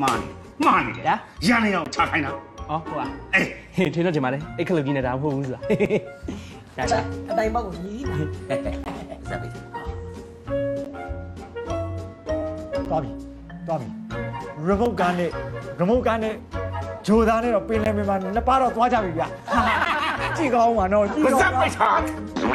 Speaker 6: မာနေတယ်ရန်နေအောင်ချခိုင်းတာ
Speaker 9: ဟုတ်ပါအေးထင်းတော့ဒီမှာလေအိတ်ခလုတ်ကြီးနေတာမဟုတ်ဘူးဆိုတာ
Speaker 8: ဒါအတိုင်းပေါက်ကိုညီး
Speaker 6: ဇာပိတ်
Speaker 2: သွားပြီ remote ကားနဲ့ဂျိုသားနဲ့တော့ပင်လယ်ပြင်မှာနှစ်ပါးတော့သွားကြပြီဗျာကြည့်ကောင်းပါတော့ကြည့်
Speaker 6: ကောင်းပါဇာပိတ်ထား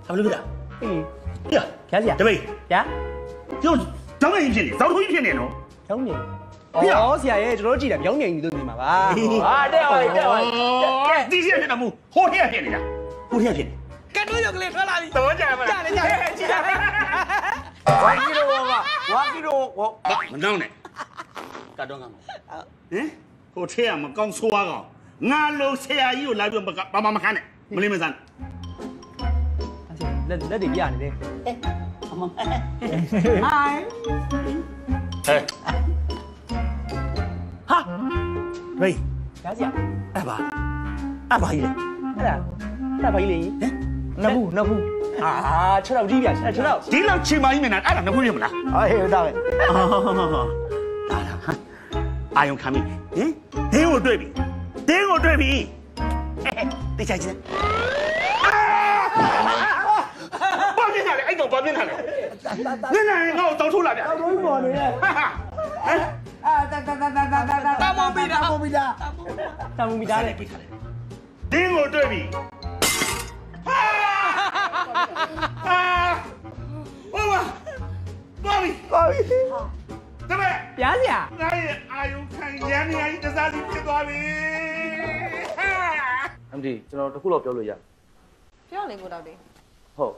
Speaker 6: ဘာလို့လဲအေး
Speaker 9: ဖျားဆရာ
Speaker 6: တပိတ်
Speaker 9: ဗျာ
Speaker 6: ကျုပ်တောင်းနေဖြစ်နေဇောက်ထိုးကြီးဖြစ်နေနော်
Speaker 9: ကျောင်းနေ ဩဆရာရဲ့ကျွန်တော်တို့ကြည့်တယ်မြောင်းမြိုင်ကြီးတို့နေမှာပါဟာတဲ့ဟောတဲ့ဟော
Speaker 6: ဒီစီဖြစ်တာမဟုတ်ဟိုထက်ဖြစ်နေတာဟိုထက်ဖြစ်နေ
Speaker 9: ကတ်တော့ရုပ်ကလေးထွက်လာပြီ
Speaker 6: တော်ကြပါလား
Speaker 9: ကြားလေကြည့်တာ
Speaker 7: ဝါကီရိုဝါကီရိုဟော
Speaker 6: မနှောင်းနဲ့ကတော့ငါမဟင်ဟိုထက်ကမကောင်းဆိုးွားကောင်ငါလိုဆရာကြီးကိုလာပြီးဘာမှမခံနဲ့မလေးမစမ်း
Speaker 9: လက်တွေပြနေတယ်
Speaker 6: အမဟိုင်
Speaker 7: ဟဲ့
Speaker 6: ဟာဝေး
Speaker 9: ကြားစရာ
Speaker 6: အဘာကြီးလေ
Speaker 9: အဲ့ဒါဘာကြီးလဲဟင်နှစ်ဘူးအာ6တော့ကြီးပြ6တော့
Speaker 6: ဒီလောက်ချိန်ပါကြီးမြန်တာအဲ့ဒါမဟုတ်ရမလား
Speaker 7: ဟေးဒါပဲ
Speaker 6: အာယုံခံပြီဟင်ဒင်းကိုတွေ့ပြီဒင်းကိုတွေ့ပြီတိတ်ချိုက်ချင်းဘာဖြစ်နေလဲအဲ့တော့ဘာဖြစ်နေလဲနင်းနေငါ့ကိုတောင်းထုတ်လာဗျာ
Speaker 2: တော့ပေါ်နေရဲ့တာမမီတာ
Speaker 9: တာမူမီတာလေ
Speaker 6: ဒင်းကိုတွေ့ပြီဟာဘာပြီတပည့်
Speaker 9: ပြားစရာ
Speaker 6: ငါရဲ့အာယုံခံရမ်းနေရည်တစားစီဖြစ်သွားပြီ
Speaker 5: အမဒီကျွန်တော်တခုတော့ပြောလို့ရ
Speaker 3: ပြောလေကိုတော်လေး
Speaker 5: ဟုတ်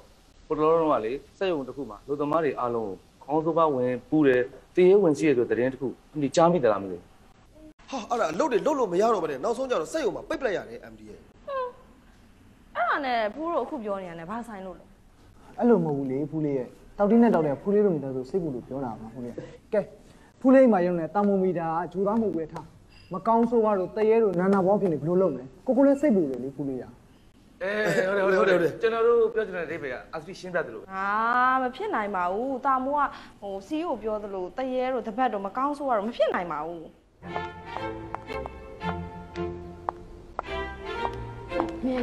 Speaker 5: ဟိုတော်တော်ကလေစက်ရုံတစ်ခုမှာလူသမားတွေအားလုံးကိုခေါင်းစိုးပါဝင်ပူးတယ်တည်ရဲဝင်ရှိရဆိုတဲ့သတင်းတစ်ခုအမဒီကြားမိသလားမသိ
Speaker 10: ဟာအဲ့ဒါအလုပ်တွေလုပ်လို့မရတော့ဘဲနဲ့နောက်ဆုံးကျတော့စက်ရုံမှာပိတ်ပလိုက်ရတယ် MD ရဲ့
Speaker 3: အဲ့ဒါနဲ့ဖူးတို့အခုပြောနေရတယ်ဘာဆိုင်လို့လဲ
Speaker 2: အဲ့လိုမဟုတ်ဘူးလေဖူးလေးရဲ့တောက်တင်းနဲ့တောက်တဲ့ဖူးလေးတို့မိသားစုစိတ်ကူလို့ပြောတာပါဖူးလေးကဲဖူးလေးမှာရုံနဲ့တာမိုမီတာကဂျူသားမှုပဲထားမကောင်းဆိုးွားတို့တရေတို့နာနာဘောဖြစ်နေဘယ်လိုလုပ်မလဲကိုလည်းစိတ်ပူလေလေဖူးလေးရ
Speaker 5: ဟုတ်တယ်ကျွန်တော်တို့ပြောချင်တဲ့အဓိပ္ပာယ်ကအစတိရှင်းပြတယ်လို့
Speaker 3: ဟာမဖြစ်နိုင်ပါဘူးတာမိုးကဟိုစီးကိုပြောသလိုတရေတို့တပတ်တို့မကောင်းဆိုးရတော့မဖြစ်နိုင်ပါဘူး
Speaker 4: မြန်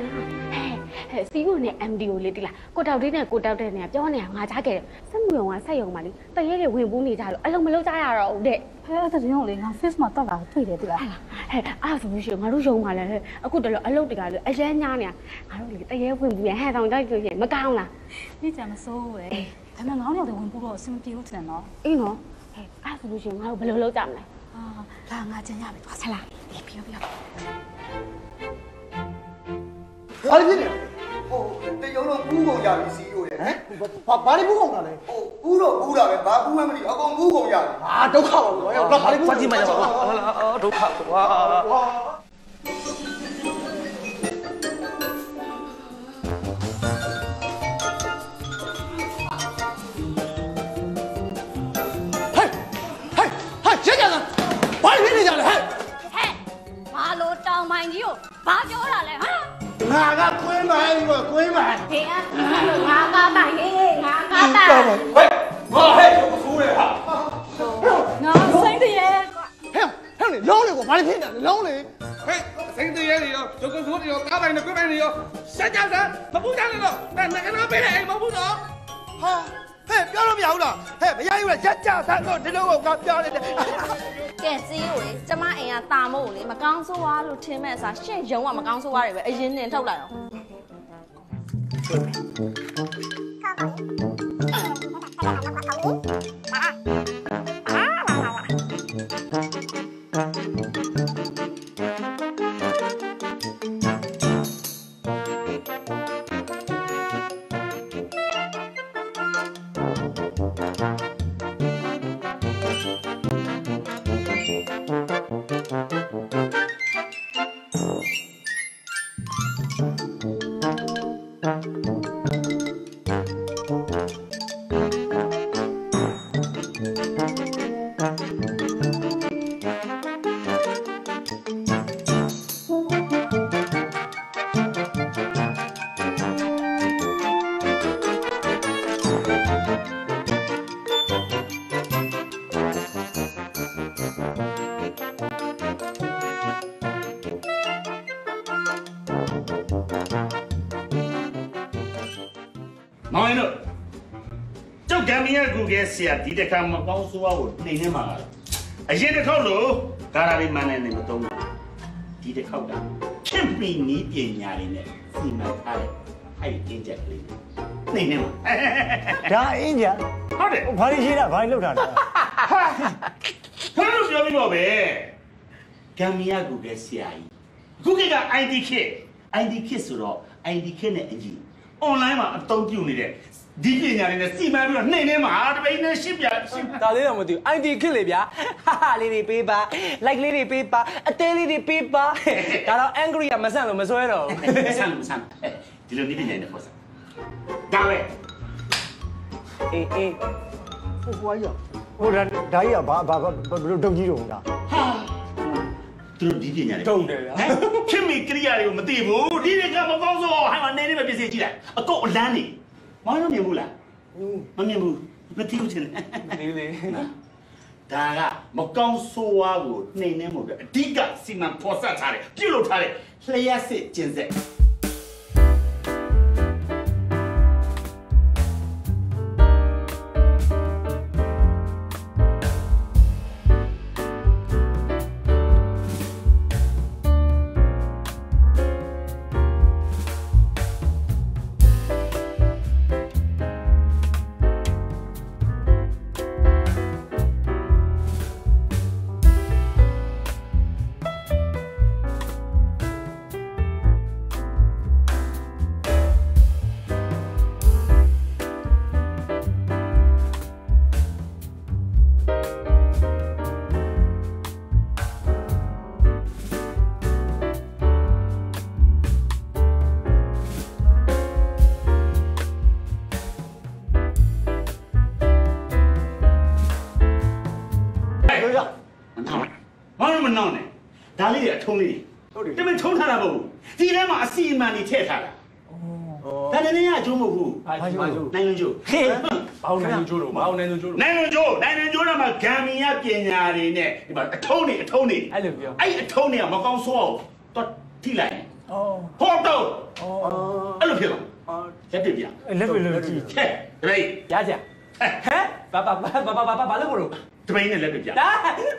Speaker 4: ဟဲ့စီးကိုနဲ့ MD ကိုလေတိလားကိုတောက်တင်းနဲ့ကိုတောက်တဲ့နေကပြောနေတာငါကြားခဲ့တယ်စက်မှုရုံကဆက်ရုံမှာလေတရေတွေဝင်ပူးနေကြလို့အလုံးမလုံးကြရတော့ဦးတဲ့
Speaker 11: ဟဲ့အဲ့ဒါကြောင့်လေငါ face မှာတက်လာတွေ့တယ်တိလား
Speaker 4: ဟဲ့အဲ့ဆိုလို့ရှိရင်ငါတို့ရုံမှာလည်းအခုတလောအလုပ်တကလေအရန်ညားနေတာငါတို့လေတရေဝင်ပူးရဟဲ့ဆောင်တိုက်လို့ရှိရင်မကောင်းလား
Speaker 11: နေ့ကျမစိုးဘူးလေဒါမှငောင်းရောက်တဲ့ဝင်ပူတော့အဆင်မပြေဘူးထင်တော့
Speaker 4: အေးနော်ဟဲ့အဲ့ဆိုလို့ရှိရင်ငါတို့ဘယ်လိုလုပ်ကြမလဲ
Speaker 11: လာငါကျန်ရပြီသွားဆက်လာပြီး
Speaker 2: ဘာ
Speaker 7: ဘာလို့ဖြစ်နေလဲ
Speaker 2: ဟိုတရုံတော့ဘူးကုန်ကြပြီစီးလို့လေဟမ်ဘာလို့ဘူးကုန်တာလဲဟိုဘူးတော့ဘူးတာပဲဘာဘူးမှမသိအကုန်ဘူးကုန်ကြပြီဟာဒုက္ခပါဘောရောဘာလို့ဘူး
Speaker 5: စကြည့်မှရပါဘူးဒုက္ခဝါ
Speaker 1: ရကြတာဘာဖြစ်နေကြလဲဟဲ့
Speaker 3: ဟဲ့ဘာလို့တောင်ပိုင်ကြီးကိုဘာပြောတာလဲဟာ
Speaker 1: ငါကကွင်းမိုင်းကွကွင်းမိုင်း
Speaker 3: ဟဲ့ငါကားတိုင်ဟေးငါကားတိုင်
Speaker 1: ဟဲ့ငါဟဲ့ကိုဆိုးတယ်ဟာ
Speaker 3: ငါစိတ်တည်း
Speaker 1: ဟဲ့လေလုံးလေကွာဘာဖြစ်နေလဲလုံးလေ
Speaker 5: ဟဲ့စိတ်တရေတွေရောကျုပ်ကဆိုးတွေရောကားပိုင်နဲ့ကွင်းပိုင်တွေရောစက်ကြတာမပူကြနဲ့တော့ငါပေးတယ်အိမ်မဟုတ်တော့
Speaker 1: ဟာဟဲ့ပြောလို့မရဘူးလားဟဲ့မရဘူးလားရက်ကြဆန်းတော့ဒီလိုကပြောနေတယ်
Speaker 3: ကဲစီးကိုလေကျမအိမ်ကတာမို့ကိုလေမကောင်းဆိုးွားလို့ထင်မဲ့အစားရှင့်ရုံကမကောင်းဆိုးွားတွေပဲအရင်တင်ထုတ်လိုက်အောင်
Speaker 6: မောင်ရင်တို့ကျောက်ဂမ်မီယာကူကဲဆရာဒီတစ်ခါမကောင်းဆိုးဝါးကိုနှိမ်နေမှာလားအရင်တစ်ခေါက်လို့ဂါရာလေးမန်းနေနေမသုံးဘူးဒီတစ်ခေါက်ကခင်ပီနီးပညာတွေနဲ့စီမံထားတဲ့အဲ့ဒီအင်းချက်ကလေးနှိမ်နေမှာ
Speaker 2: ဒါအင်းကြ
Speaker 6: ဟုတ်တယ်
Speaker 2: ဘာလို့ရှိတာဘာလို့လောက်တာလဲ
Speaker 6: ဟ ဘာလို့ပြောပြီးတော့ပဲဂမ်ဘီယာကူကဆရာကြီးခုက ID kit ဆိုတော့ ID kit နဲ့အကြီး online မှာအသုံးပြုနေတဲ့ဒီပညာတွေနဲ့စီမံပြီးတော့နှိမ့်နေမှာတပိန်းနဲ့ရှင်းပြရှင်း
Speaker 9: ဒါလေးတော့မသိဘူး ID ခစ်လေဗျာဟာဟာလေးတွေပေးပါ like လေးတွေပေးပါအသေးလေးတွေပေးပါဒါတော့ angry ကမဆန့်လို့မစွဲတော့
Speaker 6: ဘူးဆန့်ဒီလိုနည်းပညာနဲ့ပေါ်စဒါပဲ
Speaker 9: အေး
Speaker 2: ဟိုကြီးဟိုဒါကြီးကဘာဘယ်လိုတုံကြီးတော့လား
Speaker 6: ဟာသူတို့ဒီပညာတွေ
Speaker 9: တုံတယ်ဗျာ
Speaker 6: ခင်မီကရိယာတွေကိုမသိဘူးဒီတွေကမကောင်းဆိုဟိုမှာနေနေပဲပြည့်စည်ကြည့်လိုက်အကုတ်အလန်းနေမမြင်ဘူးလားမမြင်ဘူးမသိဘူးချင်း
Speaker 9: လေးလေး
Speaker 6: ဒါကမကောင်းဆိုးဝါးကိုနှိမ်နှင်းမှုပဲအဓိကစီမံဖော်ဆက်ထားတယ်ပြုလုပ်ထားတယ်လျှက်စစ်ကျင်းဆက်ဒါလေးတွေအထုံးလေးတွေတမင်ထုံးထားတာမဟုတ်ဘူးဒီထဲမှာအစီအမံတွေထည့်ထားတာဒါလည်းလည်းအကျိုးမဟုတ်ဘူးနိုင်ငံကျိုး
Speaker 9: ဘောင်းနိုင်ငံကျိုးတော့ဘောင်းနိုင်ငံကျိုးတော့
Speaker 6: နိုင်ငံကျိုးတော့မှဂမ်ဘီယာပညာတွေနဲ့ဒီမှာအထုံးတွေ
Speaker 9: အဲ့လိုပြော
Speaker 6: အဲ့အထုံးတွေကမကောင်းဆိုးအောင်တော့ထိလိုက်ဟောတော့အဲ့လိုဖြစ်တော့လက်ပြပြ
Speaker 2: လက်ကြည့်
Speaker 6: ဟဲ့တပည့်
Speaker 9: ရကြဘာလို့မလို့
Speaker 6: တပိန်းနဲ့လက်ပြပြ
Speaker 9: ဒါ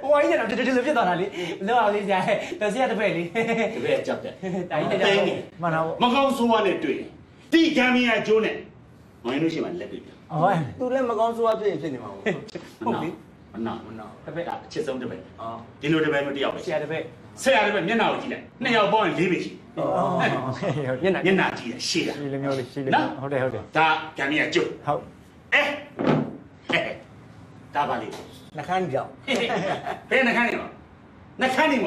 Speaker 9: ဟိုကြီးကတော့ဒီလိုဖြစ်သွားတာလေလောအောင်လေးဆရာတော်ဆရာတပည့်လေ
Speaker 6: တပည့်ကြောက်တယ်
Speaker 9: ဒါကြီးတက်တယ်
Speaker 2: မှန်တော့
Speaker 6: မကောင်းဆိုးဝါးနဲ့တွေ့ဒီဂမ်ဘီယာကျိုးနဲ့မင်းတို့ရှိမှလက်ပြပြ
Speaker 7: သူလည်းမကောင်းဆိုးဝါးဖြစ်နေမှာ
Speaker 6: ဟုတ်လေမနာ
Speaker 9: တပည့်
Speaker 6: အချစ်ဆုံးတပည့်ဒီလိုတပည့်မျိုးတယောက်ပဲ
Speaker 9: ဆရာတပည့်
Speaker 6: မျက်နှာကိုကြည့်လိုက်နှစ်ယောက်ပေါင်းရင်၄ပေရှိမျက်နှာကြည့်ရရှေ့တာ
Speaker 2: ဒီလိုမျိုးလေးရှိတယ်ဟုတ်တယ်
Speaker 6: ဒါဂမ်ဘီယာကျိုး
Speaker 2: ဟုတ်
Speaker 6: ဒါပါလေ
Speaker 7: နှခမ်းကြောင်
Speaker 6: ဘယ်နှခမ်းနေ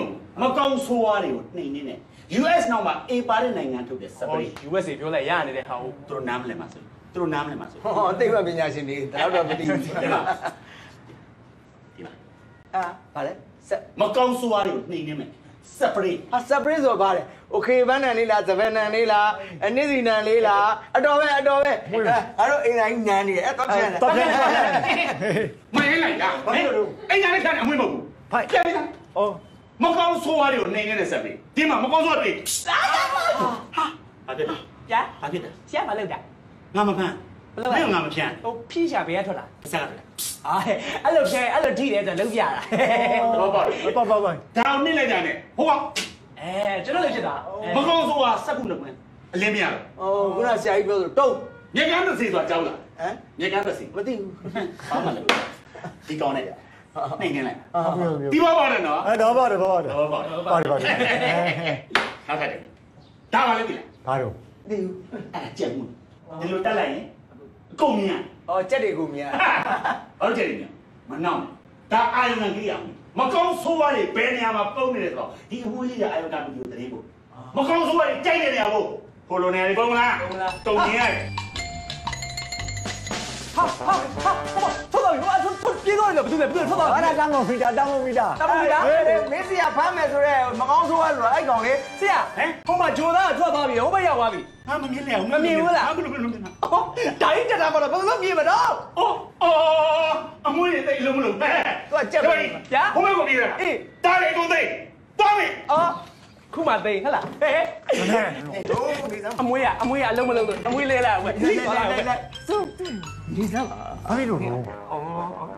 Speaker 6: မကောင်းဆိုးဝါးတွေကိုနှိမ်နေတယ် US နောက်မှာ A ပါတဲ့နိုင်ငံထုတ်တဲ့စပရီ
Speaker 9: US ပြောလိုက်ရနေတဲ့ဟာကို
Speaker 6: သူတို့နားမလည်မှာဆိုဟော
Speaker 7: သိပ္ပံပညာရှင်တွေဒါတော့မသိဘူး
Speaker 6: ဒီမှာ
Speaker 7: ဘာလဲ
Speaker 6: မကောင်းဆိုးဝါးတွေကိုနှိမ်နေမယ်စပရီ
Speaker 7: စပရီဆိုပါလေโอเคဘန်းနန်လေးလားဇဗန်နန်လေးလားနေ့စီနန်လေးလားအတော်ပဲအားတော့အိမ်တိုင်းနန်နေတယ်တော့ပြန်
Speaker 6: မင်းလိုက်လားအိမ်တိုင်းခံအမွေးမဟုတ်ဘူး
Speaker 2: ဖိုက်
Speaker 6: ပြန်ပြန်မကောင်းဆိုးဝါးတွေကိုနှိမ်နေတဲ့စပရီဒီမှာမကောင်းဆိုးဝါးတွေဟာဖြစ်
Speaker 9: ဗျာ
Speaker 6: ဘာဖြစ်လဲ
Speaker 9: ဆရာမလုပ်တာ
Speaker 6: ငါမဖမ်းဘယ်ငါမဖြန်း
Speaker 9: ဟိုဖြည့်ရှာဘယ်ကထွက်လာ
Speaker 6: ဆက်ရတယ်
Speaker 9: အဲ့လိုထိတယ်ဆိုလုံးပြတာ
Speaker 6: ဟုတ်ပါဒါအောင်နှိမ့်လိုက်ကြနဲ့ဟုတ်ပါ
Speaker 9: ကျွန်တော်လည်းဖြစ်တာ
Speaker 6: မကောင်းဆိုးဝါးစက်ခုနှစ်ခွန်းအလင်းမရတော့
Speaker 7: ခုနဆရာကြီးပြောဆိုတုံး
Speaker 6: မြေကမ်းတစ်စီဆိုတာကြောက်လားမြေကမ်းတစ်စီ
Speaker 7: မသိဘူး
Speaker 6: ဘာမှမလုပ်ဒီကောင်းနဲ့နှိမ့်နေလိုက်ဒီဘောပါတယ်နော်
Speaker 2: တော့ပါတယ်
Speaker 6: ပါတယ်ဟာခက်တယ်ဒါပါလေဒီ
Speaker 2: လားဘာတော့
Speaker 7: သိဘူး
Speaker 6: ကြက်မှုဒီလိုတက်လိုက်ရင်အကုန်မြင်
Speaker 7: ကြက်တွေကိုမြင်
Speaker 6: ဟုတ်ကြက်တွေမြင်မနှောင်းဒါအာယုံကကြီးအောင်မကောင်းဆိုးဝါးတွေဘယ်နေရာမှာပုံနေတယ်ဆိုတော့ဒီအမွှေးလေးကအာယုံကမကြည့်တရေဖို့မကောင်းဆိုးဝါးတွေကြိုက်တဲ့နေရာဖို့ဟိုလိုနေရာတွေပုံလားတုံမြင်ရတယ်
Speaker 9: ဟာထွက်တော့ပြေးတော့လည်းဘယ်သူလဲထွက်တော့
Speaker 2: အဲ့ဒါတောင်းမီတာ
Speaker 7: မင်းစီကဖမ်းမယ်ဆိုတော့မကောင်းဆိုးဝါးလို့အဲ့ကောင်လေ
Speaker 9: ဆရာဟိုမှာဂျိုသားကထွက်သွားပြီဟိုဘက်ရောက်သွားပြီ
Speaker 6: ဟာမမြင်လဲမ
Speaker 9: မြင်ဘူးလား
Speaker 6: ဘယ်လိုမြင်တာ
Speaker 9: ဒါကြီးတက်တာမလားဘယ်လိုမြင်မတော့
Speaker 6: အမွှေးတွေတိတ်လုံးမလို့
Speaker 7: သူကကြက်ပါ
Speaker 9: ဗျာ
Speaker 6: ဟိုဘက်ကိုပြေးတာတားတယ်ကုန်သိသွားပြီ
Speaker 9: ခုမှသိဟဟလားအမွေးအလုံးမလုံးလို့အမွေးလဲလာဝဲ
Speaker 7: နေစမ်း
Speaker 2: ဘာလို့လဲ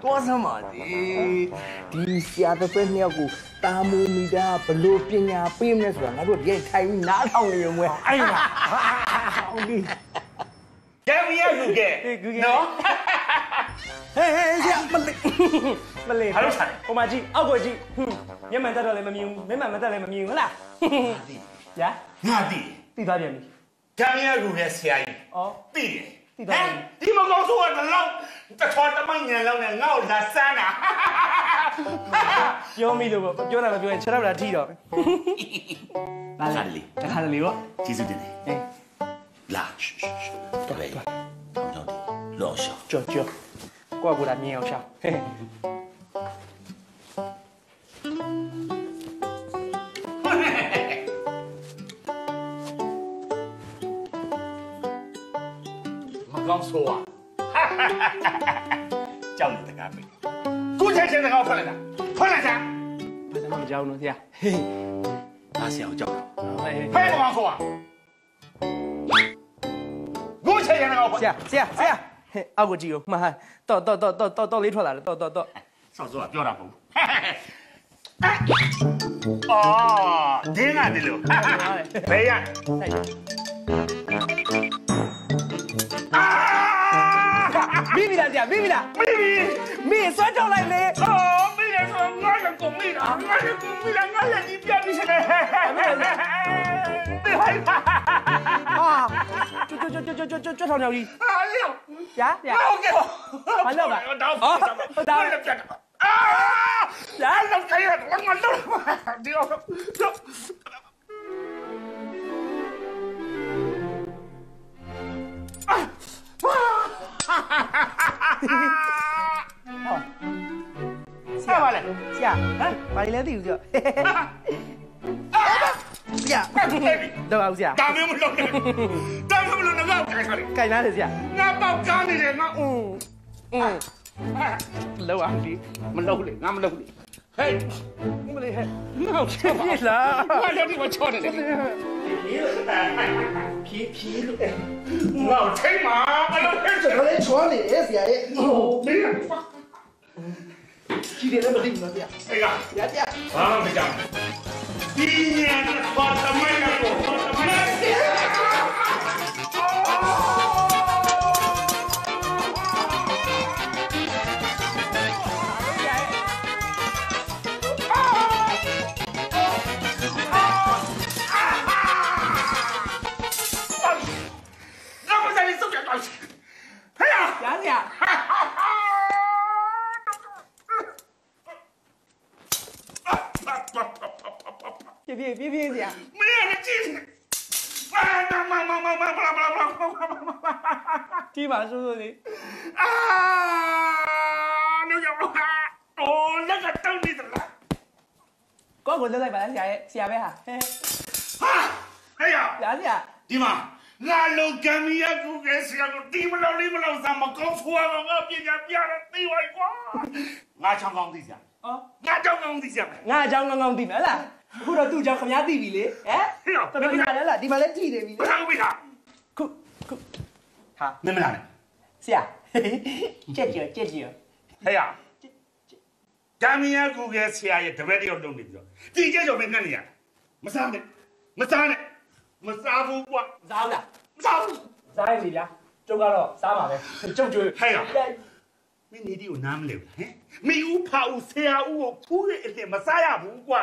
Speaker 7: သွားစမ်းပါလေဒီဆရာတစ်ဖက်နှစ်ယောက်ကိုတာမိုမီတာဘလို့ပညာပေးမလဲဆိုတာငါတို့ရိုက်ထိုင်နားထောင်နေရုံပဲ
Speaker 2: အဲ့ဒါဟုတ်ပြီ
Speaker 6: ဂမ်ဘီယာကူကဲနော်
Speaker 9: ဆရာမလေးဟိုမှာကြည့်အောက်ကိုကြည့်မျက်မှန်တက်တော့လည်းမမြင်ဘူးမျက်မှန်မတက်လည်းမမြင်ဘူးဟုတ်လားညာ
Speaker 6: ငါသိ
Speaker 9: သွားပြန်ပြီ
Speaker 6: ကံရကူရဲ့ဆရာကြီးသိတယ်
Speaker 9: သိသွားပြီ
Speaker 6: ဒီမကောင်းဆိုတော့လောက်တထောတမညံလောက်နဲ့ငါ့ကိုလာစမ်းတာ
Speaker 9: ပြောမိလို့ပေါ့ပြောတာမပြောရင်ခြေထောက်လာထိတော့
Speaker 6: လာလေ
Speaker 9: တခါတလေပေါ့
Speaker 6: ကျေးဇူးတင်တယ်လာတော်တယ်လောရှော
Speaker 9: ကြောကိုကမြင်အောင်ရှာ
Speaker 6: မကောင်းဆိုကြောက်နေတကားပဲကိုချက်ချင်းတကားဖွင့်လိုက်တာဘာသာ
Speaker 9: မကြောက်လို့ဆရာ
Speaker 6: အားဆရာကိုကြောက်ဟဲ့မကောင်းဆိုကိုချက်ချင်းတကားဖွင့်
Speaker 9: ဆရာအောက်ကိုကြည့်ဦးမှန်တော့လေးထွက်လာတယ်တော့
Speaker 6: ဆောက်ဆိုတာပြောတာမဟုတ်အော်ဒင်းရတယ်လို့ဘယ်ရ
Speaker 9: မိပြီလားဆရာမိပြီလားမိဆွဲထုတ်လိုက်လေ
Speaker 6: မိရဆိုငါလည်းကုန်မိတာငါလည်းဒီပြပြီးစနေဟဲ့ဟိုင်
Speaker 9: ကျွတ်ထောင်ရောက်ကြီးရ
Speaker 6: โอเค
Speaker 9: ဘာလို့ပါ
Speaker 6: တော့ပြတ်ရတော့ခိုင်းရတော့ငါတော့ဒီတော့
Speaker 9: ဆရာဘာလဲသိဘူးဆရာတော့အောင်ဆရာ
Speaker 6: ဒါမျိုးမလုပ်နဲ့ငါ့ကို
Speaker 9: ကိုင်လာတယ်ဆရာ
Speaker 6: ငါပေါက်ကားနေတယ်ငါ
Speaker 9: လောက်အောင်ဒီ
Speaker 6: မလုပ်လေငါမလုပ်လေဟဲ့
Speaker 9: မလေးဟဲ့ငါဖြစ်ပြီလား
Speaker 6: ငါလည်းဒီမှာချောတယ်ဖြီးလို့ငါထိတ်မှာမလုပ်နဲ့
Speaker 1: ကျွန်တော်လည်းချောနေတယ်ဆရာရဲ့ဟိုမင်းကြီးတယ်လည်းမသိဘူးနော်ဗျာ
Speaker 6: အေးက
Speaker 1: ဗျာ
Speaker 6: ဘာမှမကြောက်ဒီညနေပါတမိုင်းကတော့တမိုင်း
Speaker 9: ပြေးဆရာ
Speaker 6: မင်းလည်းကြည့်
Speaker 9: ကြည့်ပါစိုးလေး
Speaker 6: no yo oh la que tal ni la
Speaker 9: ကိုလက်လိုက်ပါလားဆရာရဲ့ဆရာပဲဟာ
Speaker 6: ဟဲ့ရ
Speaker 9: ဆရာ
Speaker 6: ဒီမှာငါလုံကံမီရကူကဲဆရာကိုဒီမလို့လေးမလို့စမ်းမကောင်းဖွာငါပြညာပြတယ်သိဝိုက်ကွာငါချောင်းကောင်းသိစရာငါချောင်းကောင်းသိစရာ
Speaker 9: ငါချောင်းကောင်းသိမယ်ဟလားအခုတော့သူ့ကြောင့်ခမားသိပြီလေဟမ်တော်တော်များလားဒီမှာလည်းကြည့်နေပြီလေ
Speaker 6: ဘာလို့ပြီလား
Speaker 9: ခု
Speaker 6: ဟာမင်းမလာနဲ့
Speaker 9: ဆရာကြက်ကြော
Speaker 6: ဟဲ့ရကံမီရကူကဲဆရာရဲ့တပည့်တယောက်လုံးနေပြီးတော့ဒီကြက်ကြော်မင်းငတ်နေရမစားဘူးကွာ
Speaker 9: စားလား
Speaker 6: မစားဘူး
Speaker 9: စားရစီဗျာကျုပ်ကတော့စားပါပဲကျုပ်ကျွေး
Speaker 6: ဟဲ့ရမင်းနေဒီကိုနားမလဲဘူးဟမ်မီဦးဖာဦးဆရာဦးကိုဖူးရအစ်မစားရဘူးကွာ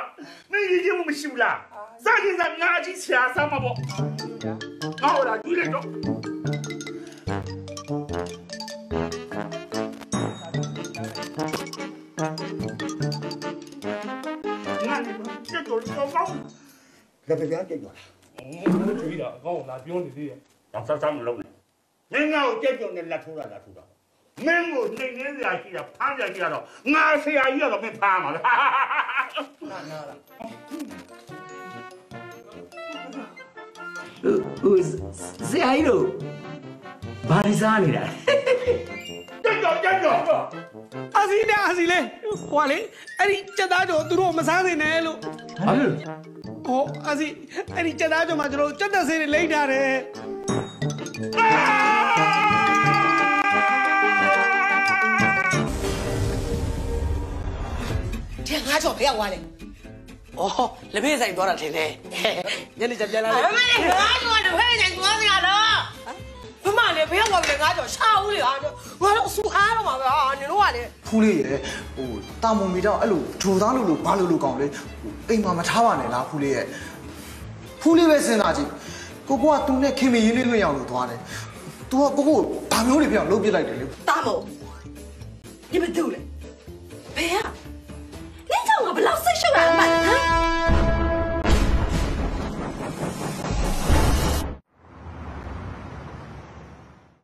Speaker 6: မင်းကြီးမမရှိဘူးလားစားရင်စားငါကြီးဆရာစားမှာပေါ့ငါ့ဟိုလာကြည့်လိုက်တော့ငါကြက်တော်ကောင်း
Speaker 1: လက်ပြပြန်ကြိတ်သွား
Speaker 9: ကြည့်တာအကောင်းလာပြောနေသေးတယ်
Speaker 6: တော့စားမလုပ်နဲ့ငါ့ကိုကြက်တော်နဲ့လက်ထိုးတာမင်းကိုနှိမ်နေစရာရှိတာဖမ်းစရာရှိတော့ငါဆရာကြီးကတော့မင်းဖမ်းမှာလား
Speaker 7: ဆရာကြီးတို့ဘာလို့စားနေတာ
Speaker 6: ကြက်တော့
Speaker 9: အစီလေဟွာလေအဲ့ဒီကြက်သားကြောသူတို့မစားနိုင်နဲ့လို့
Speaker 7: ဘာလို့
Speaker 9: ဟောအစီအဲ့ဒီကြက်သားကြောမှာကျွန်တော်ကြက်သက်ဆေးတွေလိမ့်ထားတယ်
Speaker 8: ငါကြော်ဖျက်သွားလေ
Speaker 9: ဩလက်ဖေးဆိုင်သွားတာထင်တယ်ညနေကျပြန်လာလေ
Speaker 8: မမလေးငါကြော်တော့ဖဲဆိုင်သွားစရာတော့ မလည်းဘယ်ရောက်လဲငါကြောင့်ရှာဦးလေဟာငါတော့အဆူအားတော့မှာပဲဟာနင်တို့ကလေ
Speaker 1: ဖူးလေးရဲ့ဟိုတာမွန်မီတော့အဲ့လိုဂျိုသားလို့ဘာလို့ကောင်းလဲအိမ်မှာမထားပါနဲ့လားဖူးလေးရဲ့ဖူးလေးပဲစဉ်းစားကြည့်ကိုကသူနဲ့ခင်မင်းရင်းလေးလွင့်ရအောင်လို့သွားတယ် तू ကကိုဘာမျိုးတွေပြောင်းလုပ်ပြလိုက်တယ်လေ
Speaker 8: တာမို့ဒီမတူလေ